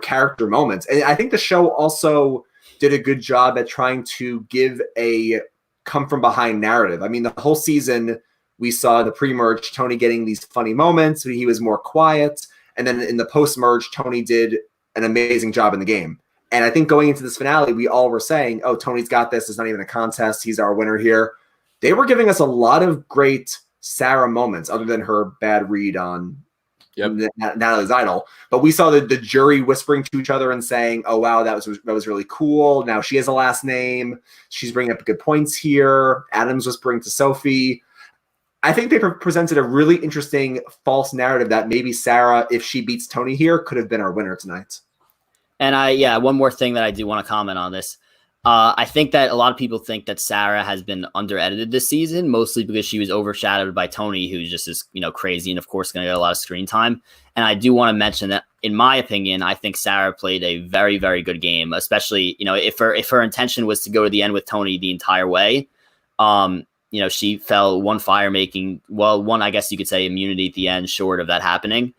character moment. And I think the show also did a good job at trying to give a come from behind narrative. The whole season we saw the pre-merge Tony getting these funny moments. He was more quiet. And then in the post-merge, Tony did an amazing job in the game. And I think going into this finale, we all were saying, oh, Tony's got this. It's not even a contest. He's our winner here. They were giving us a lot of great Sarah moments, other than her bad read on Natalie's idol. But we saw the jury whispering to each other and saying, "Oh wow, that was really cool." Now she has a last name. She's bringing up good points here. Adam's whispering to Sophie. I think they presented a really interesting false narrative that maybe Sarah, if she beats Tony here, could have been our winner tonight. And one more thing that I do want to comment on this. I think that a lot of people think that Sarah has been under-edited this season, mostly because she was overshadowed by Tony, who's just as crazy and of course going to get a lot of screen time. And I do want to mention that, in my opinion, I think Sarah played a very, very good game, especially if her intention was to go to the end with Tony the entire way. She fell one one, I guess you could say, immunity at the end, short of that happening.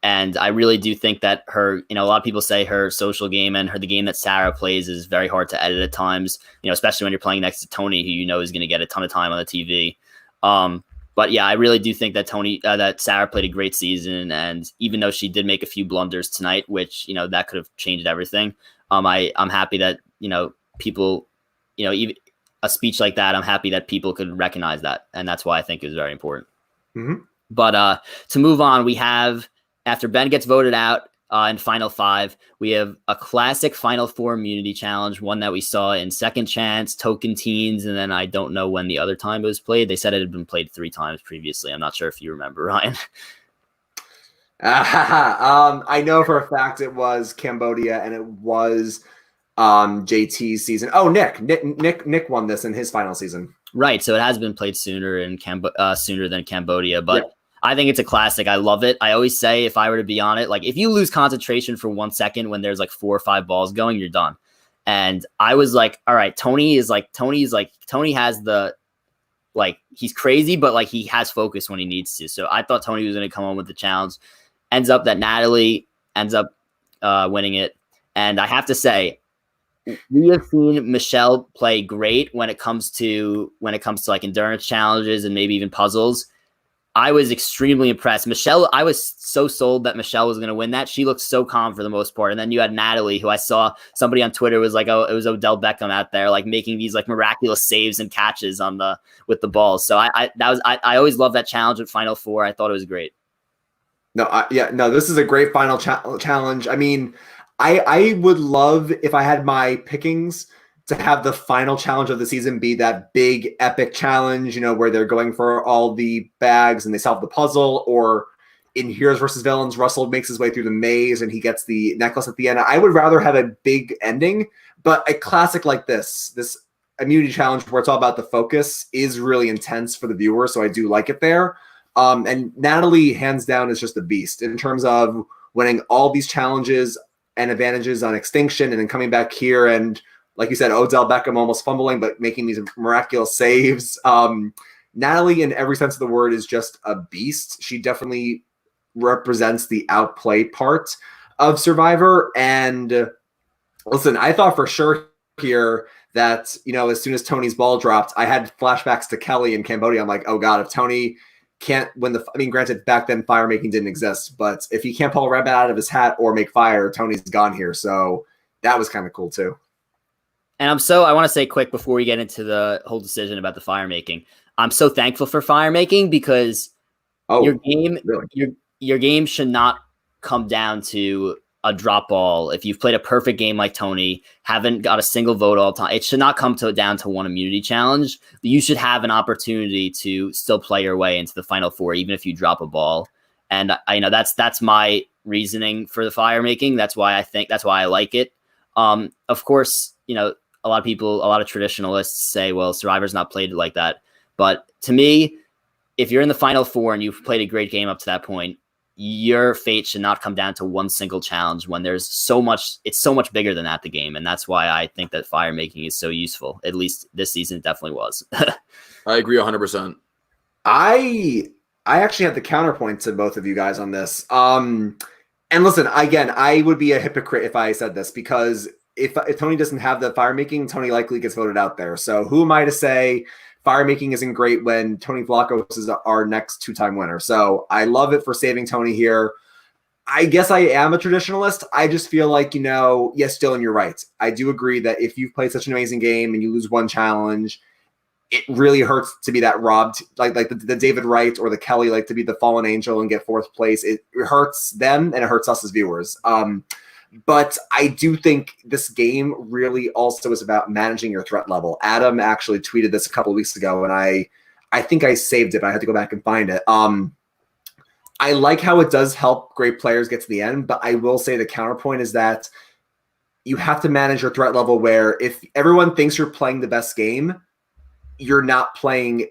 And I really do think that her, a lot of people say her social game and the game that Sarah plays is very hard to edit at times, especially when you're playing next to Tony, who is going to get a ton of time on the TV. But yeah, I really do think that that Sarah played a great season. And even though she did make a few blunders tonight, which, that could have changed everything. I'm happy that, people, even a speech like that, I'm happy that people could recognize that. And that's why I think it was very important. Mm-hmm. But to move on, we have, after Ben gets voted out in Final 5, we have a classic Final 4 immunity challenge, one that we saw in Second Chance, Token Teens, and then I don't know when the other time it was played. They said it had been played 3 times previously. I'm not sure if you remember, Ryan. I know for a fact it was Cambodia, and it was JT's season. Oh, Nick won this in his final season. Right, so it has been played sooner than Cambodia, but... Yeah. I think it's a classic. I love it. I always say, if I were to be on it, like, if you lose concentration for 1 second when there's like 4 or 5 balls going, you're done. And I was like, all right, Tony has the, like, he's crazy, but like he has focus when he needs to. So I thought Tony was going to come on with the challenge. Ends up that Natalie ends up winning it. And I have to say, we have seen Michelle play great when it comes to like endurance challenges and maybe even puzzles. I was extremely impressed. Michelle, I was so sold that Michelle was going to win that. She looked so calm for the most part. And then you had Natalie, who I saw somebody on Twitter was like, oh, it was Odell Beckham out there, like making these like miraculous saves and catches with the balls. So I always love that challenge at Final 4. I thought it was great. This is a great final challenge. I mean, I would love, if I had my pickings, to have the final challenge of the season be that big epic challenge, where they're going for all the bags and they solve the puzzle, or in Heroes versus Villains, Russell makes his way through the maze and he gets the necklace at the end. I would rather have a big ending, but a classic like this immunity challenge where it's all about the focus is really intense for the viewer. So I do like it there. And Natalie, hands down, is just a beast in terms of winning all these challenges and advantages on Extinction and then coming back here and, like you said, Odell Beckham almost fumbling, but making these miraculous saves. Natalie, in every sense of the word, is just a beast. She definitely represents the outplay part of Survivor. And listen, I thought for sure here that, as soon as Tony's ball dropped, I had flashbacks to Kelly in Cambodia. I'm like, oh God, if Tony can't win granted, back then fire making didn't exist, but if he can't pull a rabbit out of his hat or make fire, Tony's gone here. So that was kind of cool too. And I want to say quick before we get into the whole decision about the fire making, I'm so thankful for fire making because your game should not come down to a drop ball. If you've played a perfect game like Tony, haven't got a single vote all the time, it should not come down to one immunity challenge. You should have an opportunity to still play your way into the Final 4, even if you drop a ball. And I know that's my reasoning for the fire making. That's why I like it. Of course, a lot of traditionalists say, well, Survivor's not played like that. But to me, if you're in the Final 4 and you've played a great game up to that point, your fate should not come down to one single challenge when it's so much bigger than that, the game. And that's why I think that fire making is so useful. At least this season it definitely was. I agree 100%. I actually have the counterpoint to both of you guys on this. And listen, again, I would be a hypocrite if I said this, because if Tony doesn't have the fire making, Tony likely gets voted out there. So who am I to say fire making isn't great when Tony Vlachos is our next 2-time winner? So I love it for saving Tony here. I guess I am a traditionalist. I just feel like, yes, Dylan, you're right. I do agree that if you've played such an amazing game and you lose one challenge, it really hurts to be that robbed, like the David Wright or the Kelly, like to be the fallen angel and get fourth place. It hurts them and it hurts us as viewers. But I do think this game really also is about managing your threat level. Adam actually tweeted this a couple of weeks ago, and I think I saved it, but I had to go back and find it. I like how it does help great players get to the end, but I will say the counterpoint is that you have to manage your threat level where if everyone thinks you're playing the best game, you're not playing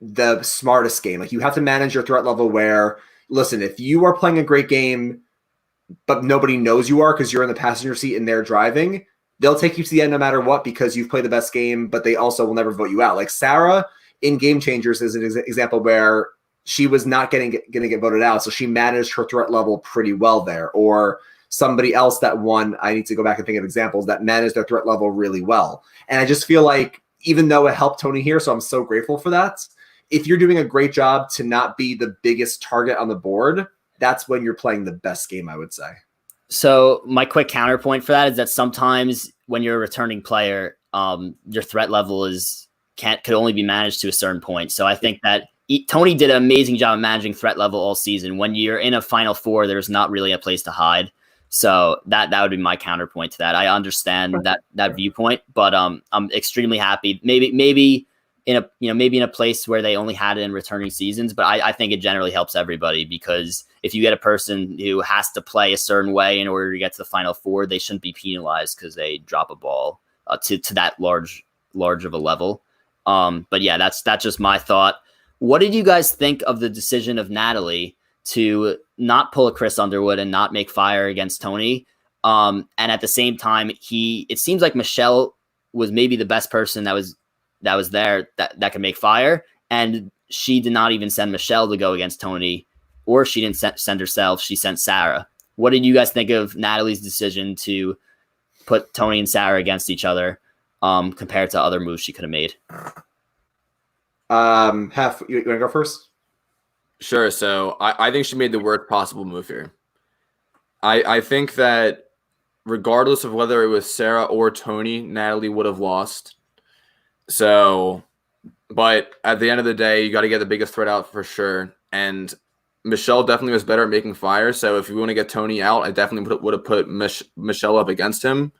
the smartest game. Like, you have to manage your threat level where, listen, if you are playing a great game, but nobody knows you are because you're in the passenger seat and they're driving, they'll take you to the end no matter what because you've played the best game, but they also will never vote you out. Like Sarah in Game Changers is an example where she was not going to get voted out, so she managed her threat level pretty well there. Or somebody else that won, I need to go back and think of examples, that managed their threat level really well. And I just feel like, even though it helped Tony here, so I'm so grateful for that, if you're doing a great job to not be the biggest target on the board, that's when you're playing the best game, I would say. So my quick counterpoint for that is that sometimes when you're a returning player, your threat level could only be managed to a certain point. So I think that Tony did an amazing job of managing threat level all season. When you're in a Final Four, there's not really a place to hide. So that would be my counterpoint to that. I understand that viewpoint, but I'm extremely happy. Maybe in a place where they only had it in returning seasons, but I think it generally helps everybody, because if you get a person who has to play a certain way in order to get to the Final Four, they shouldn't be penalized because they drop a ball to that large of a level. But yeah, that's just my thought. What did you guys think of the decision of Natalie to not pull a Chris Underwood and not make fire against Tony? And at the same time, it seems like Michelle was maybe the best person that was there that could make fire, and she did not even send Michelle to go against Tony, or she didn't send herself. She sent Sarah. What did you guys think of Natalie's decision to put Tony and Sarah against each other, compared to other moves she could have made? You want to go first? Sure. So I think she made the worst possible move here. I think that regardless of whether it was Sarah or Tony, Natalie would have lost. So, but at the end of the day, you got to get the biggest threat out for sure. And Michelle definitely was better at making fire. So if you want to get Tony out, I definitely would have put Michelle up against him.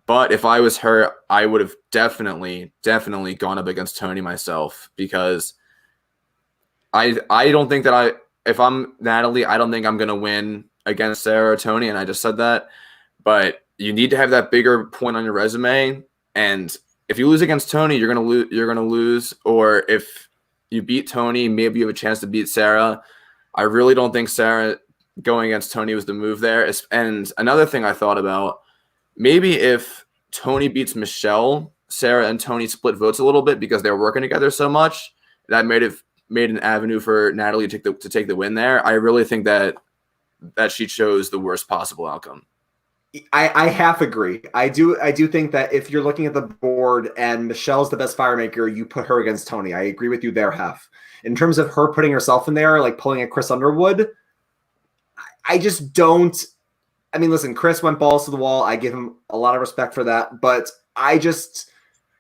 But if I was her, I would have definitely gone up against Tony myself, because I don't think that if I'm Natalie, I don't think I'm going to win against Sarah or Tony. And I just said that, but you need to have that bigger point on your resume. And if you lose against Tony, you're going to lose. Or if you beat Tony, maybe you have a chance to beat Sarah. I really don't think Sarah going against Tony was the move there. And another thing I thought about, maybe if Tony beats Michelle, Sarah and Tony split votes a little bit because they're working together so much. That made an avenue for Natalie to take the win there. I really think that she chose the worst possible outcome. I half agree. I do think that if you're looking at the board and Michelle's the best fire maker, you put her against Tony. I agree with you there, half. In terms of her putting herself in there, like pulling a Chris Underwood, I just don't. I mean, listen, Chris went balls to the wall. I give him a lot of respect for that. But I just,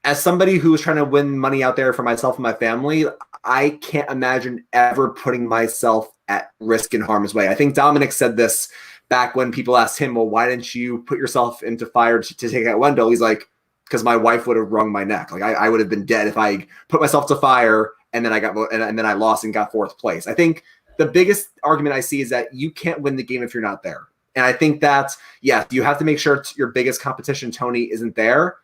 as somebody who was trying to win money out there for myself and my family, I can't imagine ever putting myself at risk in harm's way. I think Dominic said this back when people asked him, well, why didn't you put yourself into fire to take out Wendell? He's like, because my wife would have wrung my neck. Like I would have been dead if I put myself to fire and then and then I lost and got fourth place. I think the biggest argument I see is that you can't win the game if you're not there. And I think that, yeah, you have to make sure your biggest competition, Tony, isn't there.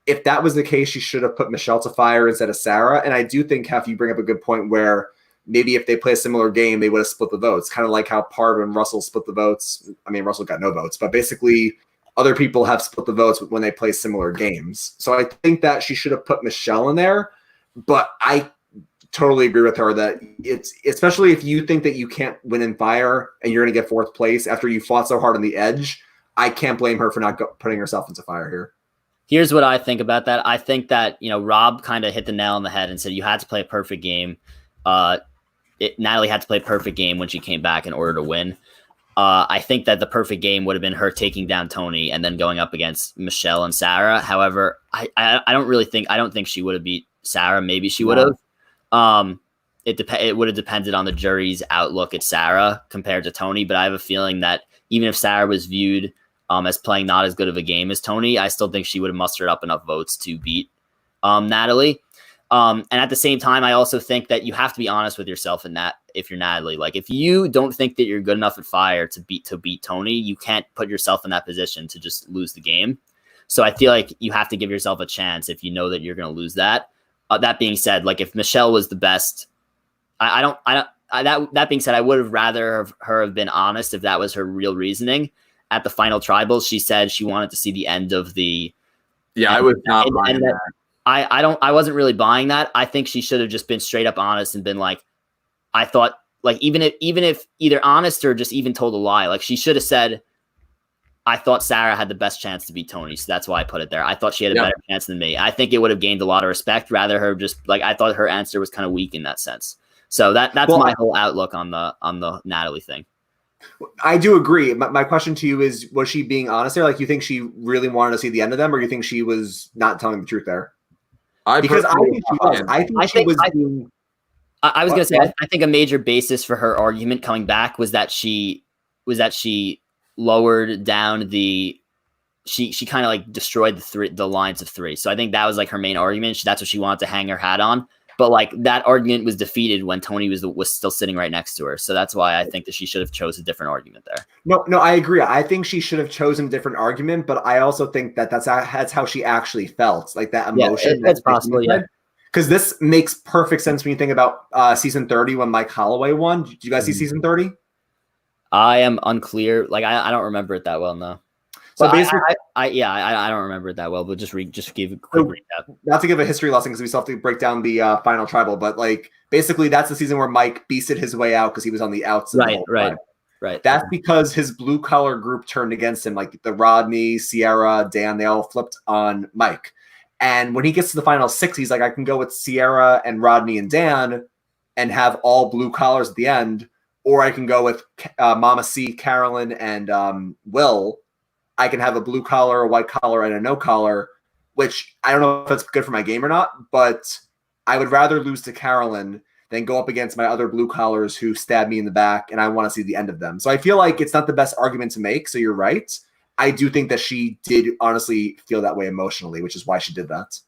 If that was the case, you should have put Michelle to fire instead of Sarah. And I do think, Hef, you bring up a good point where maybe if they play a similar game, they would have split the votes. Kind of like how Parv and Russell split the votes. I mean, Russell got no votes, but basically other people have split the votes when they play similar games. So I think that she should have put Michelle in there. But I totally agree with her that it's, especially if you think that you can't win in fire and you're going to get fourth place after you fought so hard on the edge, I can't blame her for not putting herself into fire here. Here's what I think about that. I think that, Rob kind of hit the nail on the head and said you had to play a perfect game. Natalie had to play a perfect game when she came back in order to win. I think that the perfect game would have been her taking down Tony and then going up against Michelle and Sarah. However, I don't think she would have beat Sarah, maybe she would have. It would have depended on the jury's outlook at Sarah compared to Tony, but I have a feeling that even if Sarah was viewed as playing not as good of a game as Tony, I still think she would have mustered up enough votes to beat Natalie. And at the same time, I also think that you have to be honest with yourself in that if you're Natalie. Like, if you don't think that you're good enough at fire to beat Tony, you can't put yourself in that position to just lose the game. So I feel like you have to give yourself a chance if you know that you're going to lose that. That being said, like, if Michelle was the best, that being said, I would have rather her have been honest if that was her real reasoning. At the final tribals, she said she wanted to see the end of the. Yeah, I was not buying that. I wasn't really buying that. I think she should have just been straight up honest and been like, I thought, like, even if either honest or just even told a lie, like, she should have said, I thought Sarah had the best chance to beat Tony, so that's why I put it there. I thought she had a better chance than me. I think it would have gained a lot of respect. Rather her just like, I thought her answer was kind of weak in that sense. So that's my whole outlook on the Natalie thing. I do agree. My question to you is, was she being honest there? Like, you think she really wanted to see the end of them, or you think she was not telling the truth there? I think she was. I was going to say, I think a major basis for her argument coming back was that she lowered down she kind of like destroyed the lines of three. So I think that was like her main argument. That's what she wanted to hang her hat on. But like, that argument was defeated when Tony was still sitting right next to her. So that's why I think that she should have chose a different argument there. No, I agree. I think she should have chosen a different argument, but I also think that that's how she actually felt, like that emotion. Yeah, it's possible, yeah. Because this makes perfect sense when you think about season 30 when Mike Holloway won. Did you guys see season 30? I am unclear. Like, I don't remember it that well, no. So basically, I don't remember it that well, but just give a quick recap. Not to give a history lesson because we still have to break down the final tribal, but like basically that's the season where Mike beasted his way out because he was on the outs. Right. That's because his blue collar group turned against him, like the Rodney, Sierra, Dan. They all flipped on Mike, and when he gets to the final six, he's like, I can go with Sierra and Rodney and Dan, and have all blue collars at the end, or I can go with Mama C, Carolyn, and Will. I can have a blue collar, a white collar, and a no collar, which I don't know if that's good for my game or not, but I would rather lose to Carolyn than go up against my other blue collars who stab me in the back, and I want to see the end of them. So I feel like it's not the best argument to make, so you're right. I do think that she did honestly feel that way emotionally, which is why she did that.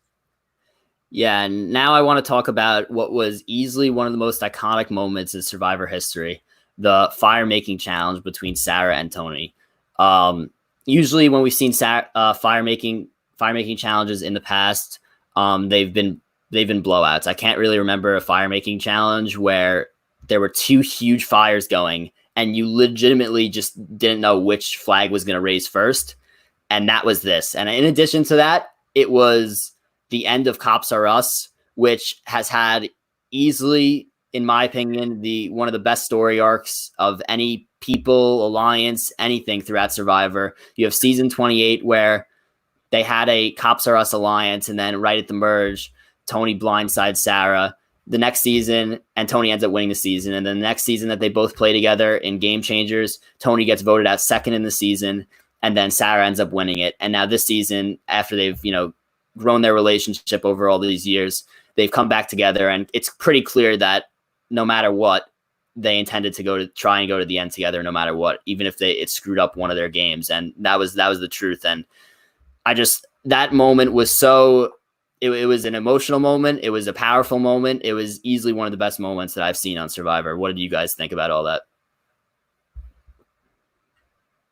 Yeah, and now I want to talk about what was easily one of the most iconic moments in Survivor history, the fire-making challenge between Sarah and Tony. Usually when we've seen fire making challenges in the past, they've been blowouts. I can't really remember a fire making challenge where there were two huge fires going and you legitimately just didn't know which flag was going to raise first. And that was this. And in addition to that, it was the end of Cops Are Us, which has had easily, in my opinion, one of the best story arcs of any people, alliance, anything throughout Survivor. You have season 28 where they had a Cops Are Us alliance, and then right at the merge, Tony blindsides Sarah. The next season, and Tony ends up winning the season. And then the next season that they both play together in Game Changers, Tony gets voted out second in the season, and then Sarah ends up winning it. And now this season, after they've grown their relationship over all these years, they've come back together, and it's pretty clear that no matter what, they intended to try and go to the end together, no matter what, even if it screwed up one of their games. And that was the truth. And that moment was it was an emotional moment. It was a powerful moment. It was easily one of the best moments that I've seen on Survivor. What did you guys think about all that?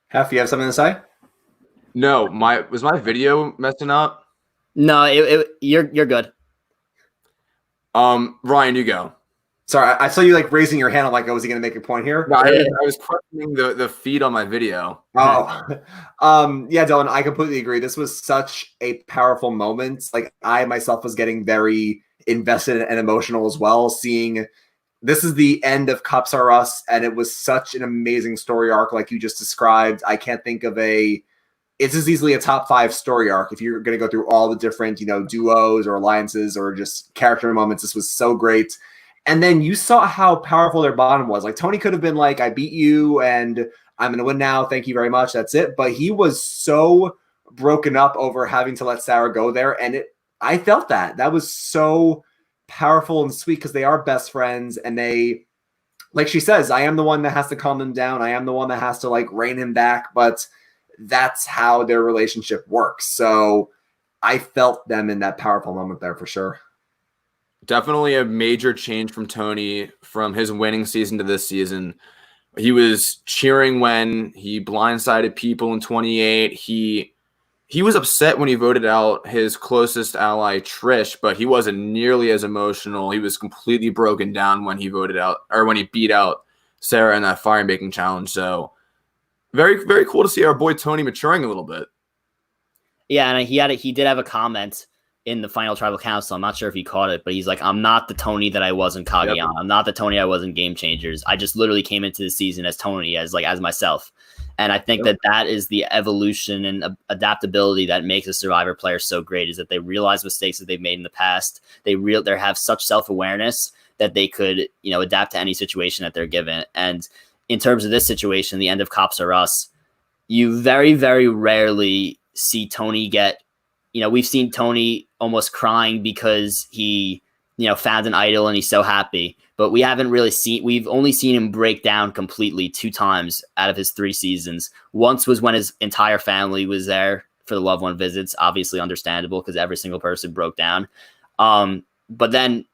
Hef, you have something to say? No, was my video messing up? No, you're good. Ryan, you go. Sorry, I saw you like raising your hand. I'm like, was he going to make a point here? No, I was questioning the feed on my video. Oh, yeah, Dylan, I completely agree. This was such a powerful moment. Like, I myself was getting very invested and emotional as well, seeing this is the end of Cops Are Us, and it was such an amazing story arc like you just described. I can't think of it's as easily a top 5 story arc if you're going to go through all the different, duos or alliances or just character moments. This was so great. And then you saw how powerful their bond was. Like, Tony could have been like, I beat you and I'm going to win now. Thank you very much. That's it. But he was so broken up over having to let Sarah go there. And I felt that was so powerful and sweet because they are best friends, and they, like she says, I am the one that has to calm him down. I am the one that has to like rein him back, but that's how their relationship works. So I felt them in that powerful moment there for sure. Definitely a major change from Tony from his winning season to this season. He was cheering when he blindsided people in 28. He was upset when he voted out his closest ally, Trish, but he wasn't nearly as emotional. He was completely broken down when he voted out, or when he beat out Sarah in that fire making challenge. So very, very cool to see our boy Tony maturing a little bit. Yeah, and he did have a comment in the final tribal council. I'm not sure if he caught it, but he's like, I'm not the Tony that I was in Kageyama. Yep. I'm not the Tony I was in Game Changers. I just literally came into the season as Tony, as myself. And I think that is the evolution and adaptability that makes a Survivor player so great, is that they realize mistakes that they've made in the past. They have such self-awareness that they could, adapt to any situation that they're given. And in terms of this situation, the end of Cops R Us, you very, very rarely see Tony get, we've seen Tony almost crying because he, found an idol and he's so happy, but we've only seen him break down completely 2 times out of his 3 seasons. Once was when his entire family was there for the loved one visits, obviously understandable because every single person broke down. But then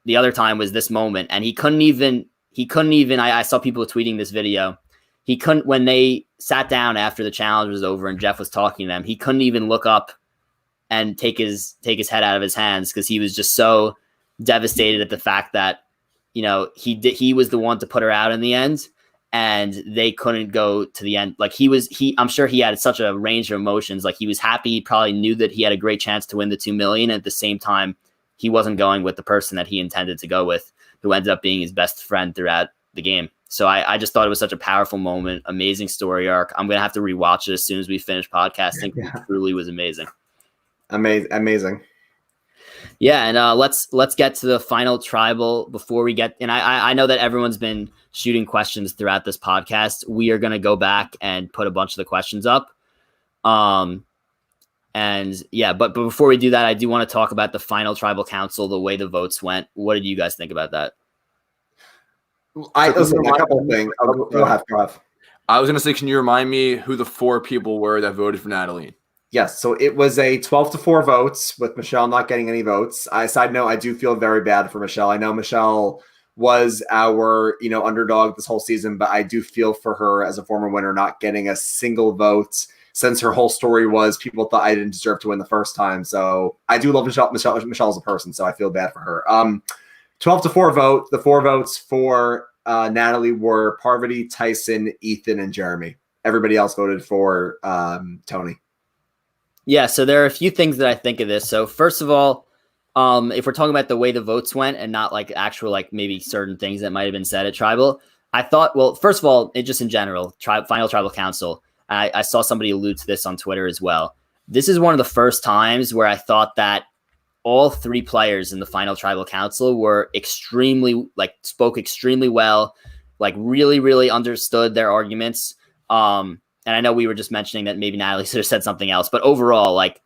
the other time was this moment, and he couldn't even, I saw people tweeting this video. He couldn't, when they sat down after the challenge was over and Jeff was talking to them, he couldn't even look up and take his head out of his hands because he was just so devastated at the fact that, he was the one to put her out in the end and they couldn't go to the end. Like I'm sure he had such a range of emotions. Like he was happy. He probably knew that he had a great chance to win the 2 million. At the same time, he wasn't going with the person that he intended to go with, who ended up being his best friend throughout the game. So I just thought it was such a powerful moment, amazing story arc. I'm going to have to rewatch it as soon as we finish podcasting. Yeah. It truly was amazing. Amazing. Yeah, and let's get to the final tribal before we get. And I know that everyone's been shooting questions throughout this podcast. We are going to go back and put a bunch of the questions up. And yeah, but before we do that, I do want to talk about the final tribal council, the way the votes went. What did you guys think about that? A couple things. Go ahead. I was going to say, can you remind me who the 4 people were that voted for Natalie? Yes, so it was a 12-4 votes with Michelle not getting any votes. Side note, I do feel very bad for Michelle. I know Michelle was our underdog this whole season, but I do feel for her as a former winner not getting a single vote, since her whole story was people thought I didn't deserve to win the first time. So I do love Michelle as a person, so I feel bad for her. 12-4 vote. The 4 votes for Natalie were Parvati, Tyson, Ethan, and Jeremy. Everybody else voted for Tony. Yeah, so there are a few things that I think of this. So first of all, if we're talking about the way the votes went and not like actual, like maybe certain things that might have been said at Tribal, I thought, well, first of all, just in general, final Tribal Council, I saw somebody allude to this on Twitter as well. This is one of the first times where I thought that all 3 players in the final Tribal Council were spoke extremely well, like really, really understood their arguments. And I know we were just mentioning that maybe Natalie should have said something else, but overall, like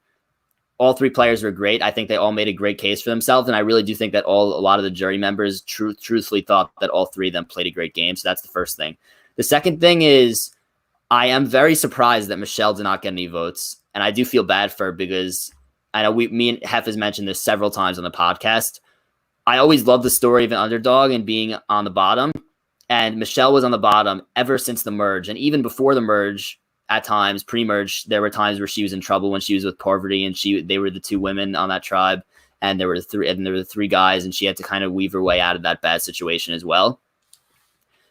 all 3 players were great. I think they all made a great case for themselves. And I really do think that a lot of the jury members truthfully thought that all 3 of them played a great game. So that's the first thing. The second thing is I am very surprised that Michelle did not get any votes. And I do feel bad for her because I know me and Hef has mentioned this several times on the podcast. I always love the story of an underdog and being on the bottom. And Michelle was on the bottom ever since the merge. And even before the merge, at times, pre-merge, there were times where she was in trouble when she was with Parvati, and they were the 2 women on that tribe. And there were 3 guys, and she had to kind of weave her way out of that bad situation as well.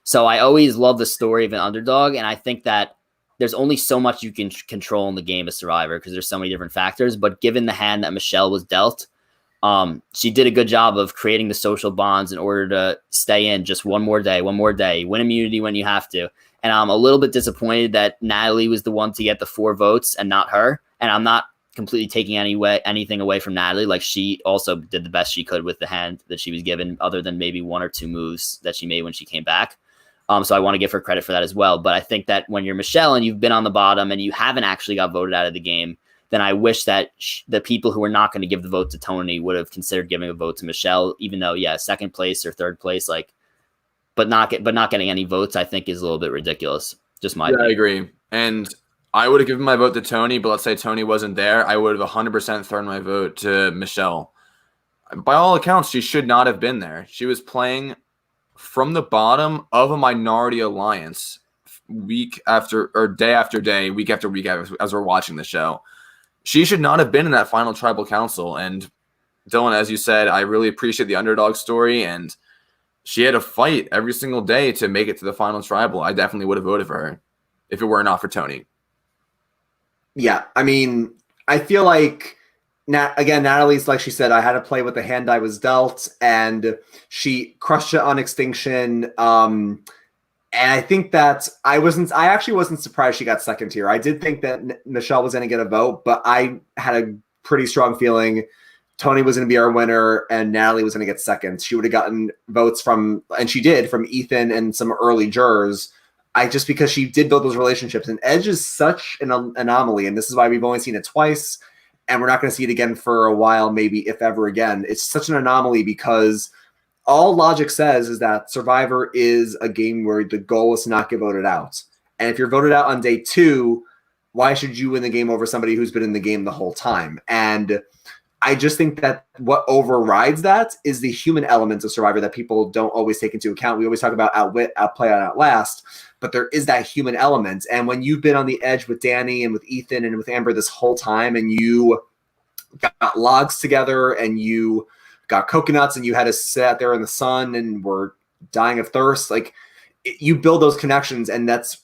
So I always love the story of an underdog. And I think that there's only so much you can control in the game of Survivor because there's so many different factors. But given the hand that Michelle was dealt, she did a good job of creating the social bonds in order to stay in just one more day, win immunity when you have to. And I'm a little bit disappointed that Natalie was the one to get the 4 votes and not her. And I'm not completely taking anything away from Natalie. Like she also did the best she could with the hand that she was given, other than maybe 1 or 2 moves that she made when she came back. So I want to give her credit for that as well. But I think that when you're Michelle and you've been on the bottom and you haven't actually got voted out of the game, then I wish that the people who were not going to give the vote to Tony would have considered giving a vote to Michelle, even though, yeah, second place or third place, like, but not getting any votes, I think is a little bit ridiculous. Just my opinion. I agree. And I would have given my vote to Tony, but let's say Tony wasn't there, I would have 100% thrown my vote to Michelle. By all accounts, she should not have been there. She was playing from the bottom of a minority alliance week after or day after day, week after week as we're watching the show. She should not have been in that final tribal council. And Dylan, as you said, I really appreciate the underdog story, and she had to fight every single day to make it to the final tribal. I definitely would have voted for her if it were not for Tony. Yeah, I mean, I feel like Natalie's, like she said, I had to play with the hand I was dealt, and she crushed it on Extinction. And I think that I actually wasn't surprised she got second here. I did think that Michelle was going to get a vote, but I had a pretty strong feeling Tony was going to be our winner and Natalie was going to get second. She would have gotten votes from, and she did, from Ethan and some early jurors. Just because she did build those relationships. And Edge is such an anomaly, and this is why we've only seen it twice, and we're not going to see it again for a while, maybe if ever again. It's such an anomaly because all logic says is that Survivor is a game where the goal is to not get voted out. And if you're voted out on day 2, why should you win the game over somebody who's been in the game the whole time? And I just think that what overrides that is the human element of Survivor that people don't always take into account. We always talk about outwit, outplay, and outlast, but there is that human element. And when you've been on the edge with Danny and with Ethan and with Amber this whole time, and you got logs together and you got coconuts and you had to sit out there in the sun and were dying of thirst, like you build those connections, and that's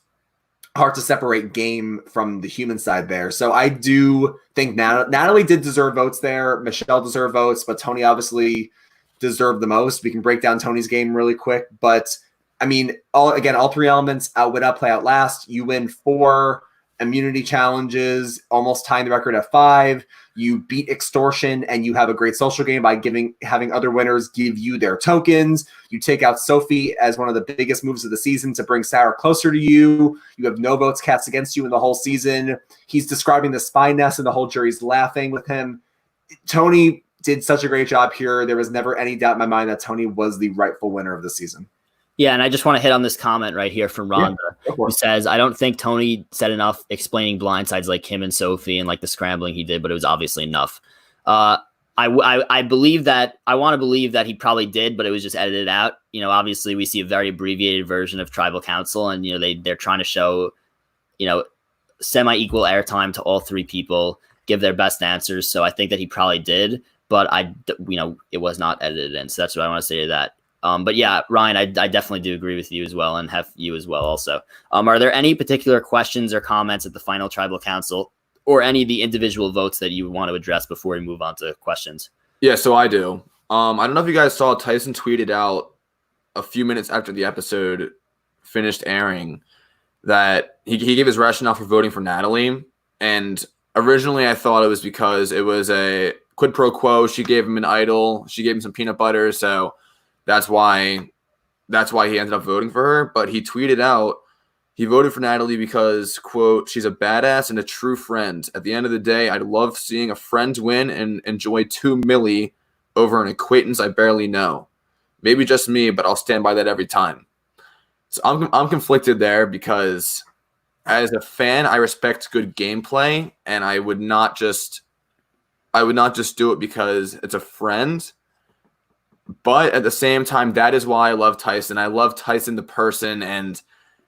hard to separate game from the human side there. So I do think Natalie did deserve votes there. Michelle deserved votes, but Tony obviously deserved the most. We can break down Tony's game really quick, but I mean, all 3 elements: outwit, outplay, outlast. You win 4 immunity challenges, almost tying the record at 5. You beat extortion, and you have a great social game by having other winners give you their tokens. You take out Sophie as one of the biggest moves of the season to bring Sarah closer to you. You have no votes cast against you in the whole season. He's describing the spy nest, and the whole jury's laughing with him. Tony did such a great job here. There was never any doubt in my mind that Tony was the rightful winner of the season. Yeah, and I just want to hit on this comment right here from Rhonda, who says, I don't think Tony said enough explaining blindsides like him and Sophie and like the scrambling he did, but it was obviously enough. I believe that, I want to believe that he probably did, but it was just edited out. You know, obviously we see a very abbreviated version of Tribal Council, and, you know, they're trying to show, you know, semi-equal airtime to all 3 people, give their best answers. So I think that he probably did, but it was not edited in. So that's what I want to say to that. But yeah, Ryan, I definitely do agree with you as well, and have you as well also. Are there any particular questions or comments at the final Tribal Council, or any of the individual votes that you want to address before we move on to questions? Yeah, so I do. I don't know if you guys saw, Tyson tweeted out a few minutes after the episode finished airing that he gave his rationale for voting for Natalie. And originally I thought it was because it was a quid pro quo. She gave him an idol. She gave him some peanut butter. So that's why he ended up voting for her. But he tweeted out he voted for Natalie because, quote, she's a badass and a true friend. At the end of the day, I'd love seeing a friend win and enjoy 2 milli over an acquaintance I barely know. Maybe just me, but I'll stand by that every time. So I'm conflicted there because as a fan, I respect good gameplay, and I would not just do it because it's a friend. But at the same time, that is why I love Tyson. I love Tyson the person, and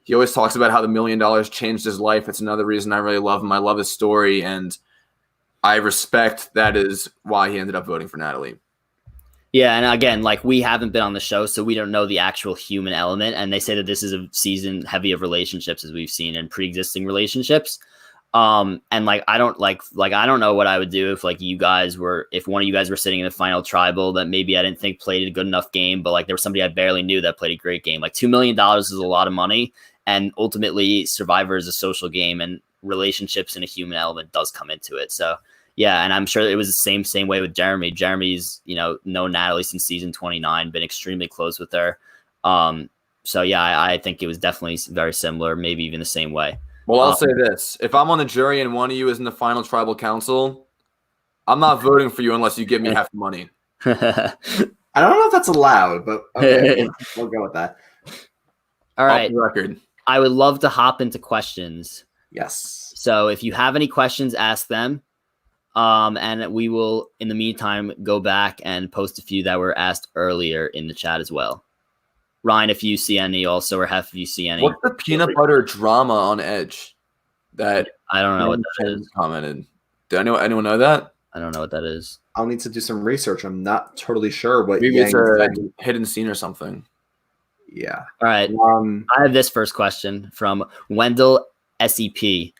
he always talks about how the $1 million changed his life. It's another reason I really love him. I love his story, and I respect that is why he ended up voting for Natalie. Yeah, and again, like, we haven't been on the show, so we don't know the actual human element, and they say that this is a season heavy of relationships, as we've seen, and pre-existing relationships. And like, I don't know what I would do if if one of you guys were sitting in the final tribal that maybe I didn't think played a good enough game, but like there was somebody I barely knew that played a great game. Like $2 million is a lot of money, and ultimately Survivor is a social game, and relationships and a human element does come into it. So yeah, and I'm sure it was the same way with Jeremy. Jeremy's, known Natalie since season 29, been extremely close with her. So yeah, I think it was definitely very similar, maybe even the same way. Well, I'll say this. If I'm on the jury and one of you is in the final tribal council, I'm not voting for you unless you give me half the money. I don't know if that's allowed, but okay, we'll go with that. All right. Off the record. I would love to hop into questions. Yes. So if you have any questions, ask them. And we will, in the meantime, go back and post a few that were asked earlier in the chat as well. Ryan, if you see any also, or Hef, if you see any. What's the peanut butter drama on Edge that I don't know what that is. Commented. Did anyone know that? I don't know what that is. I'll need to do some research. I'm not totally sure what Maybe Yang it's a hidden scene or something. Yeah. All right. I have this first question from Wendell SEP.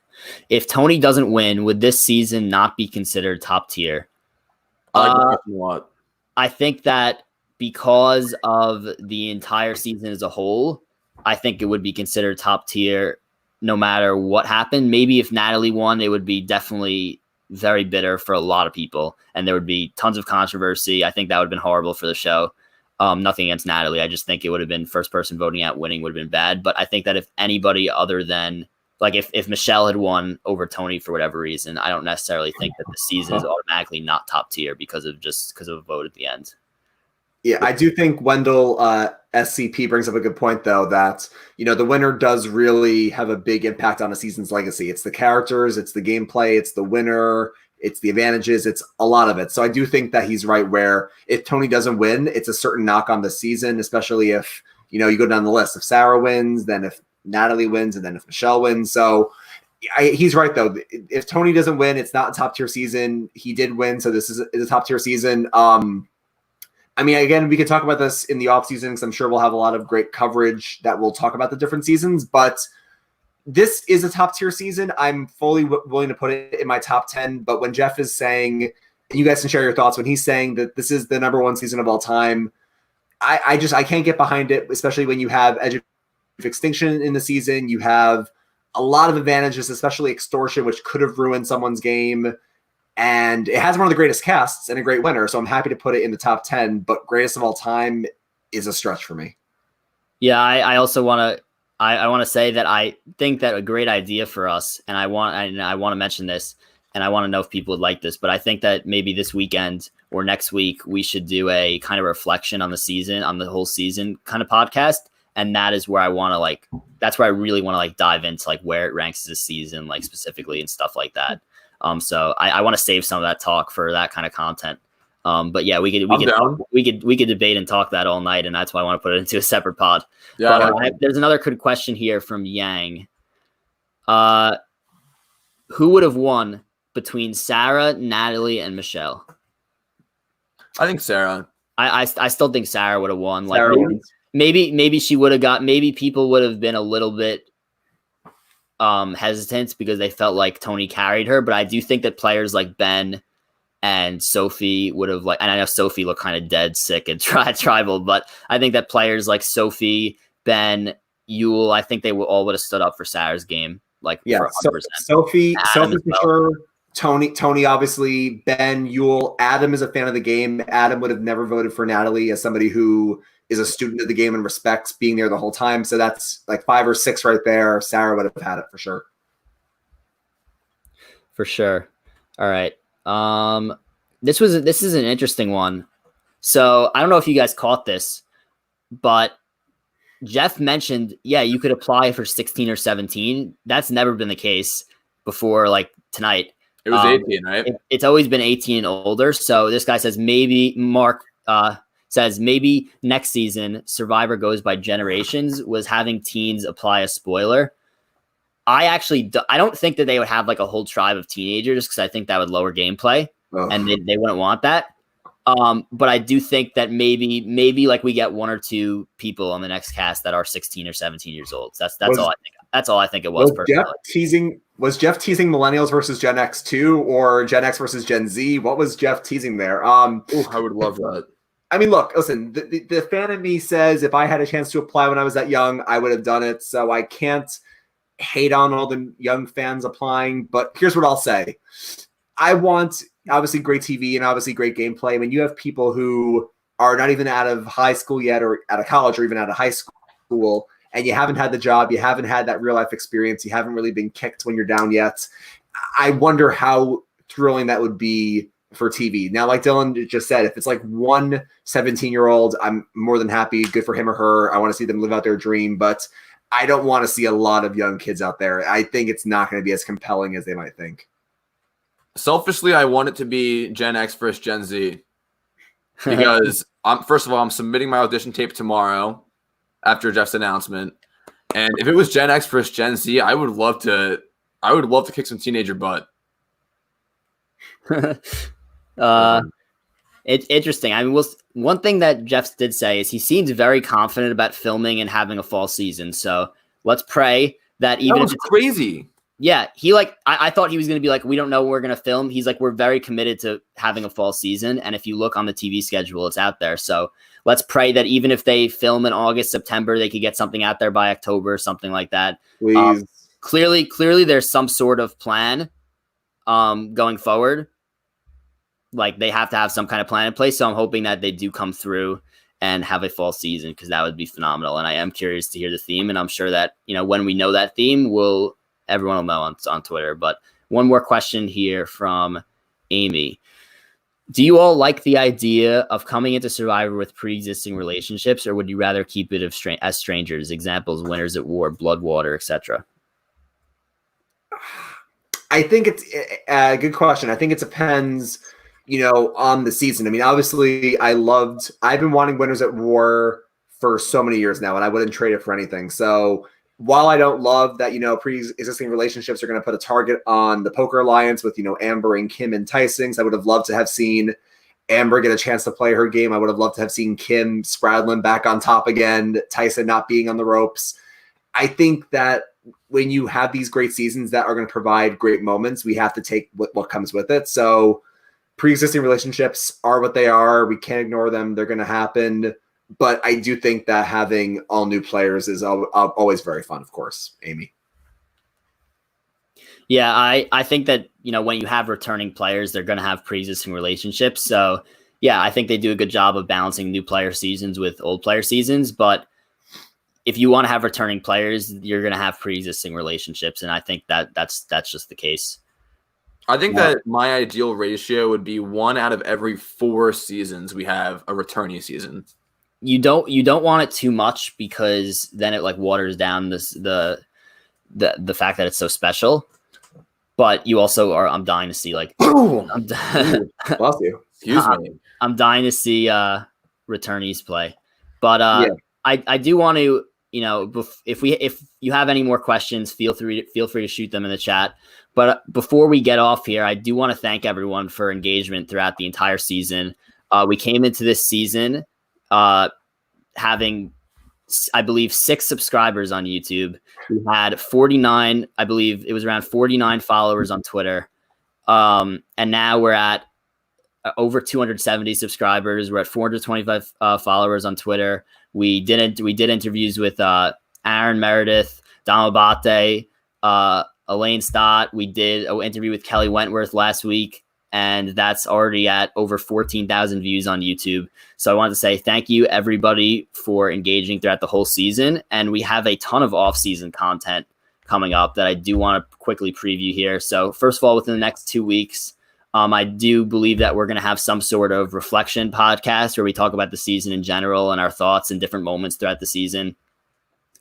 If Tony doesn't win, would this season not be considered top tier? I like the question a lot. I think that because of the entire season as a whole, I think it would be considered top tier no matter what happened. Maybe if Natalie won, it would be definitely very bitter for a lot of people, and there would be tons of controversy. I think that would have been horrible for the show. Nothing against Natalie. I just think it would have been first person voting out winning would have been bad. But I think that if anybody other than like if Michelle had won over Tony for whatever reason, I don't necessarily think that the season is automatically not top tier because of a vote at the end. Yeah, I do think Wendell SCP brings up a good point, though, that, the winner does really have a big impact on a season's legacy. It's the characters, it's the gameplay, it's the winner, it's the advantages, it's a lot of it. So I do think that he's right where if Tony doesn't win, it's a certain knock on the season, especially if, you go down the list. If Sarah wins, then if Natalie wins, and then if Michelle wins. So he's right, though. If Tony doesn't win, it's not a top-tier season. He did win, so this is a top-tier season. Again, we could talk about this in the off season because I'm sure we'll have a lot of great coverage that will talk about the different seasons, but this is a top tier season. I'm fully willing to put it in my top 10, but when Jeff is saying, and you guys can share your thoughts, when he's saying that this is the number one season of all time, I can't get behind it, especially when you have Edge of Extinction in the season. You have a lot of advantages, especially Extortion, which could have ruined someone's game. And it has one of the greatest casts and a great winner, so I'm happy to put it in the top 10, but greatest of all time is a stretch for me. Yeah, I also want to say that I think that a great idea for us, and I want to mention this, and I want to know if people would like this, but I think that maybe this weekend or next week we should do a kind of reflection on the season, on the whole season kind of podcast, and that is where I want to that's where I really want to dive into where it ranks this season, specifically and stuff like that. So I want to save some of that talk for that kind of content. But yeah, we could debate and talk that all night, and that's why I want to put it into a separate pod. Yeah. But there's another good question here from Yang. Who would have won between Sarah, Natalie, and Michelle? I think Sarah. I still think Sarah would have won. Maybe she would have got. Maybe people would have been a little bit hesitant because they felt like Tony carried her, but I do think that players like Ben and Sophie would have and I know Sophie looked kind of dead sick and tribal, but I think that players like Sophie, Ben, Yule, I think they all would have stood up for Sarah's game. Sophie for sure. Tony, obviously, Ben, Yule, Adam is a fan of the game. Adam would have never voted for Natalie as somebody who is a student of the game and respects being there the whole time. So that's 5 or 6 right there. Sarah would have had it for sure. For sure. All right. This is an interesting one. So I don't know if you guys caught this, but Jeff mentioned, you could apply for 16 or 17. That's never been the case before tonight. It was 18, right? It's always been 18 and older. So this guy says Mark says maybe next season Survivor goes by generations, was having teens apply a spoiler. I don't think that they would have a whole tribe of teenagers because I think that would lower gameplay and they wouldn't want that. But I do think that maybe we get 1 or 2 people on the next cast that are 16 or 17 years old. That's all I think. That's all I think it was. Was Jeff teasing millennials versus Gen X too, or Gen X versus Gen Z? What was Jeff teasing there? I would love that. Look, listen, the fan in me says if I had a chance to apply when I was that young, I would have done it. So I can't hate on all the young fans applying, but here's what I'll say. I want obviously great TV and obviously great gameplay. You have people who are not even out of high school yet or out of college or even out of high school, and you haven't had the job, you haven't had that real life experience, you haven't really been kicked when you're down yet, I wonder how thrilling that would be for TV. Now, like Dylan just said, if it's like one 17-year-old, I'm more than happy. Good for him or her. I want to see them live out their dream, but I don't want to see a lot of young kids out there. I think it's not going to be as compelling as they might think. Selfishly, I want it to be Gen X versus Gen Z because first of all, I'm submitting my audition tape tomorrow after Jeff's announcement. And if it was Gen X versus Gen Z, I would love to kick some teenager butt. It's interesting. I mean, one thing that Jeff did say is he seems very confident about filming and having a fall season. So let's pray that even that was crazy. Yeah, I thought he was going to be like, we don't know when we're going to film. He's like, we're very committed to having a fall season. And if you look on the TV schedule, it's out there. So let's pray that even if they film in August, September, they could get something out there by October, something like that. Please. Clearly there's some sort of plan going forward. Like they have to have some kind of plan in place. So I'm hoping that they do come through and have a fall season because that would be phenomenal. And I am curious to hear the theme. And I'm sure that, when we know that theme, everyone will know on Twitter. But one more question here from Amy. Do you all like the idea of coming into Survivor with pre-existing relationships, or would you rather keep it as strangers? Examples, Winners at War, Bloodwater, etc. I think it's a good question. I think it depends, on the season. I mean, obviously, I've been wanting Winners at War for so many years now, and I wouldn't trade it for anything. So while I don't love that, pre-existing relationships are going to put a target on the Poker Alliance with, Amber and Kim enticing, I would have loved to have seen Amber get a chance to play her game. I would have loved to have seen Kim Spradlin back on top again, Tyson not being on the ropes. I think that when you have these great seasons that are going to provide great moments, we have to take what comes with it. So pre-existing relationships are what they are. We can't ignore them. They're going to happen. But I do think that having all new players is always very fun, of course, Amy. Yeah, I think that, when you have returning players, they're going to have pre-existing relationships. So, yeah, I think they do a good job of balancing new player seasons with old player seasons. But if you want to have returning players, you're going to have pre-existing relationships. And I think that's just the case. I think that my ideal ratio would be 1 out of every 4 seasons we have a returnee season. You don't want it too much because then it waters down the fact that it's so special. But you also are. I'm dying to see Bless you. Excuse me. I'm dying to see returnees play. But I do want to if you have any more questions, feel free to shoot them in the chat. But before we get off here, I do want to thank everyone for engagement throughout the entire season. We came into this season having, I believe, 6 subscribers on YouTube. We had 49, I believe it was around 49 followers on Twitter. And now we're at over 270 subscribers. We're at 425 followers on Twitter. We did interviews with Aaron Meredith, Dom Abate, Elaine Stott. We did an interview with Kelly Wentworth last week, and that's already at over 14,000 views on YouTube. So I wanted to say thank you, everybody, for engaging throughout the whole season. And we have a ton of off-season content coming up that I do want to quickly preview here. So first of all, within the next 2 weeks, I do believe that we're going to have some sort of reflection podcast where we talk about the season in general and our thoughts and different moments throughout the season.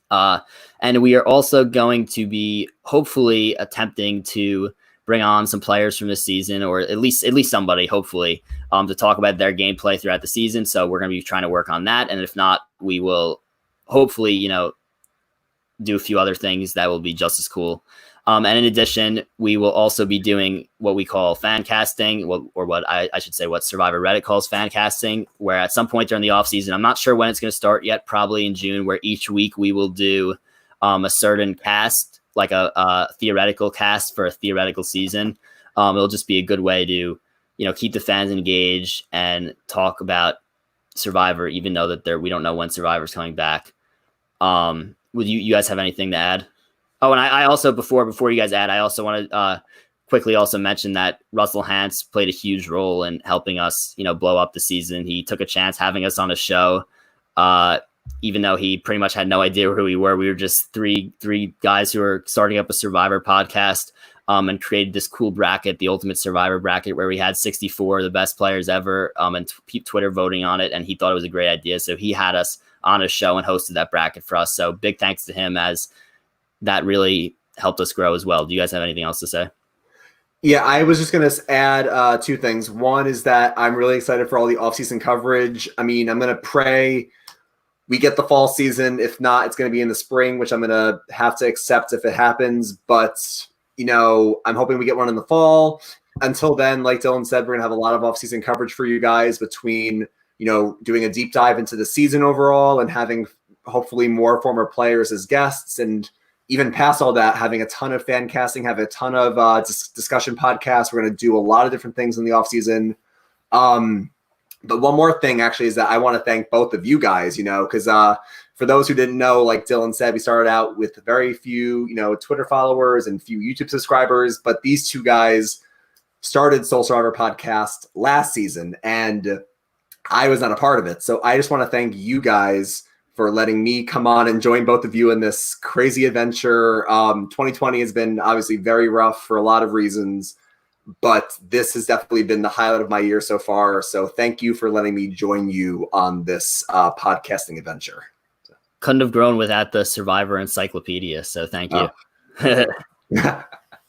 And we are also going to be hopefully attempting to bring on some players from this season, or at least somebody, hopefully, to talk about their gameplay throughout the season. So we're going to be trying to work on that. And if not, we will hopefully, do a few other things that will be just as cool. And in addition, we will also be doing what we call fan casting, or what I should say, what Survivor Reddit calls fan casting, where at some point during the off season, I'm not sure when it's going to start yet, probably in June, where each week we will do a certain cast, like a theoretical cast for a theoretical season. It'll just be a good way to, keep the fans engaged and talk about Survivor, even though that we don't know when Survivor's coming back. Would you guys have anything to add? Oh, and I also, before you guys add, I also want to quickly also mention that Russell Hantz played a huge role in helping us, blow up the season. He took a chance having us on a show. even though he pretty much had no idea who we were. We were just three guys who were starting up a Survivor podcast, and created this cool bracket, the Ultimate Survivor bracket, where we had 64 of the best players ever, and Twitter voting on it. And he thought it was a great idea, so he had us on his show and hosted that bracket for us. So big thanks to him, as that really helped us grow as well. Do you guys have anything else to say? Yeah, I was just going to add two things. One is that I'm really excited for all the offseason coverage. I mean, I'm going to pray we get the fall season. If not, it's going to be in the spring, which I'm going to have to accept if it happens. But, you know, I'm hoping we get one in the fall. Until then, like Dylan said, we're going to have a lot of offseason coverage for you guys between, you know, doing a deep dive into the season overall and having hopefully more former players as guests, and even past all that, having a ton of fan casting, have a ton of discussion podcasts. We're going to do a lot of different things in the offseason. But one more thing, actually, is that I want to thank both of you guys, you know, because for those who didn't know, like Dylan said, we started out with very few, you know, Twitter followers and few YouTube subscribers. But these two guys started Soul Survivor podcast last season, and I was not a part of it. So I just want to thank you guys for letting me come on and join both of you in this crazy adventure. 2020 has been obviously very rough for a lot of reasons, but this has definitely been the highlight of my year so far. So thank you for letting me join you on this podcasting adventure. Couldn't have grown without the Survivor Encyclopedia. So thank you. I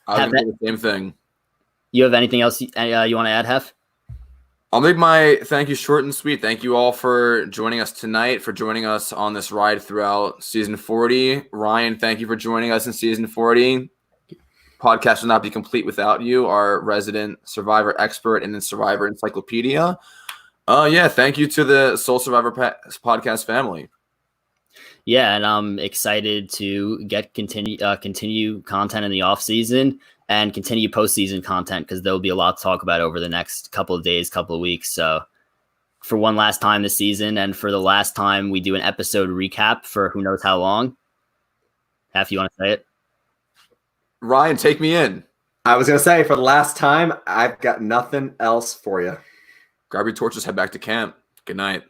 would do the same thing. You have anything else you want to add, Hef? I'll make my thank you short and sweet. Thank you all for joining us tonight, for joining us on this ride throughout season 40. Ryan, thank you for joining us in season 40. Podcast would not be complete without you, our resident Survivor expert in the Survivor Encyclopedia. Thank you to the Soul Survivor podcast family. Yeah, and I'm excited to continue content in the off season and continue postseason content, because there'll be a lot to talk about over the next couple of days, couple of weeks. So for one last time this season, and for the last time we do an episode recap for who knows how long. Hef, you want to say it? Ryan, take me in. I was going to say, for the last time, I've got nothing else for you. Grab your torches, head back to camp. Good night.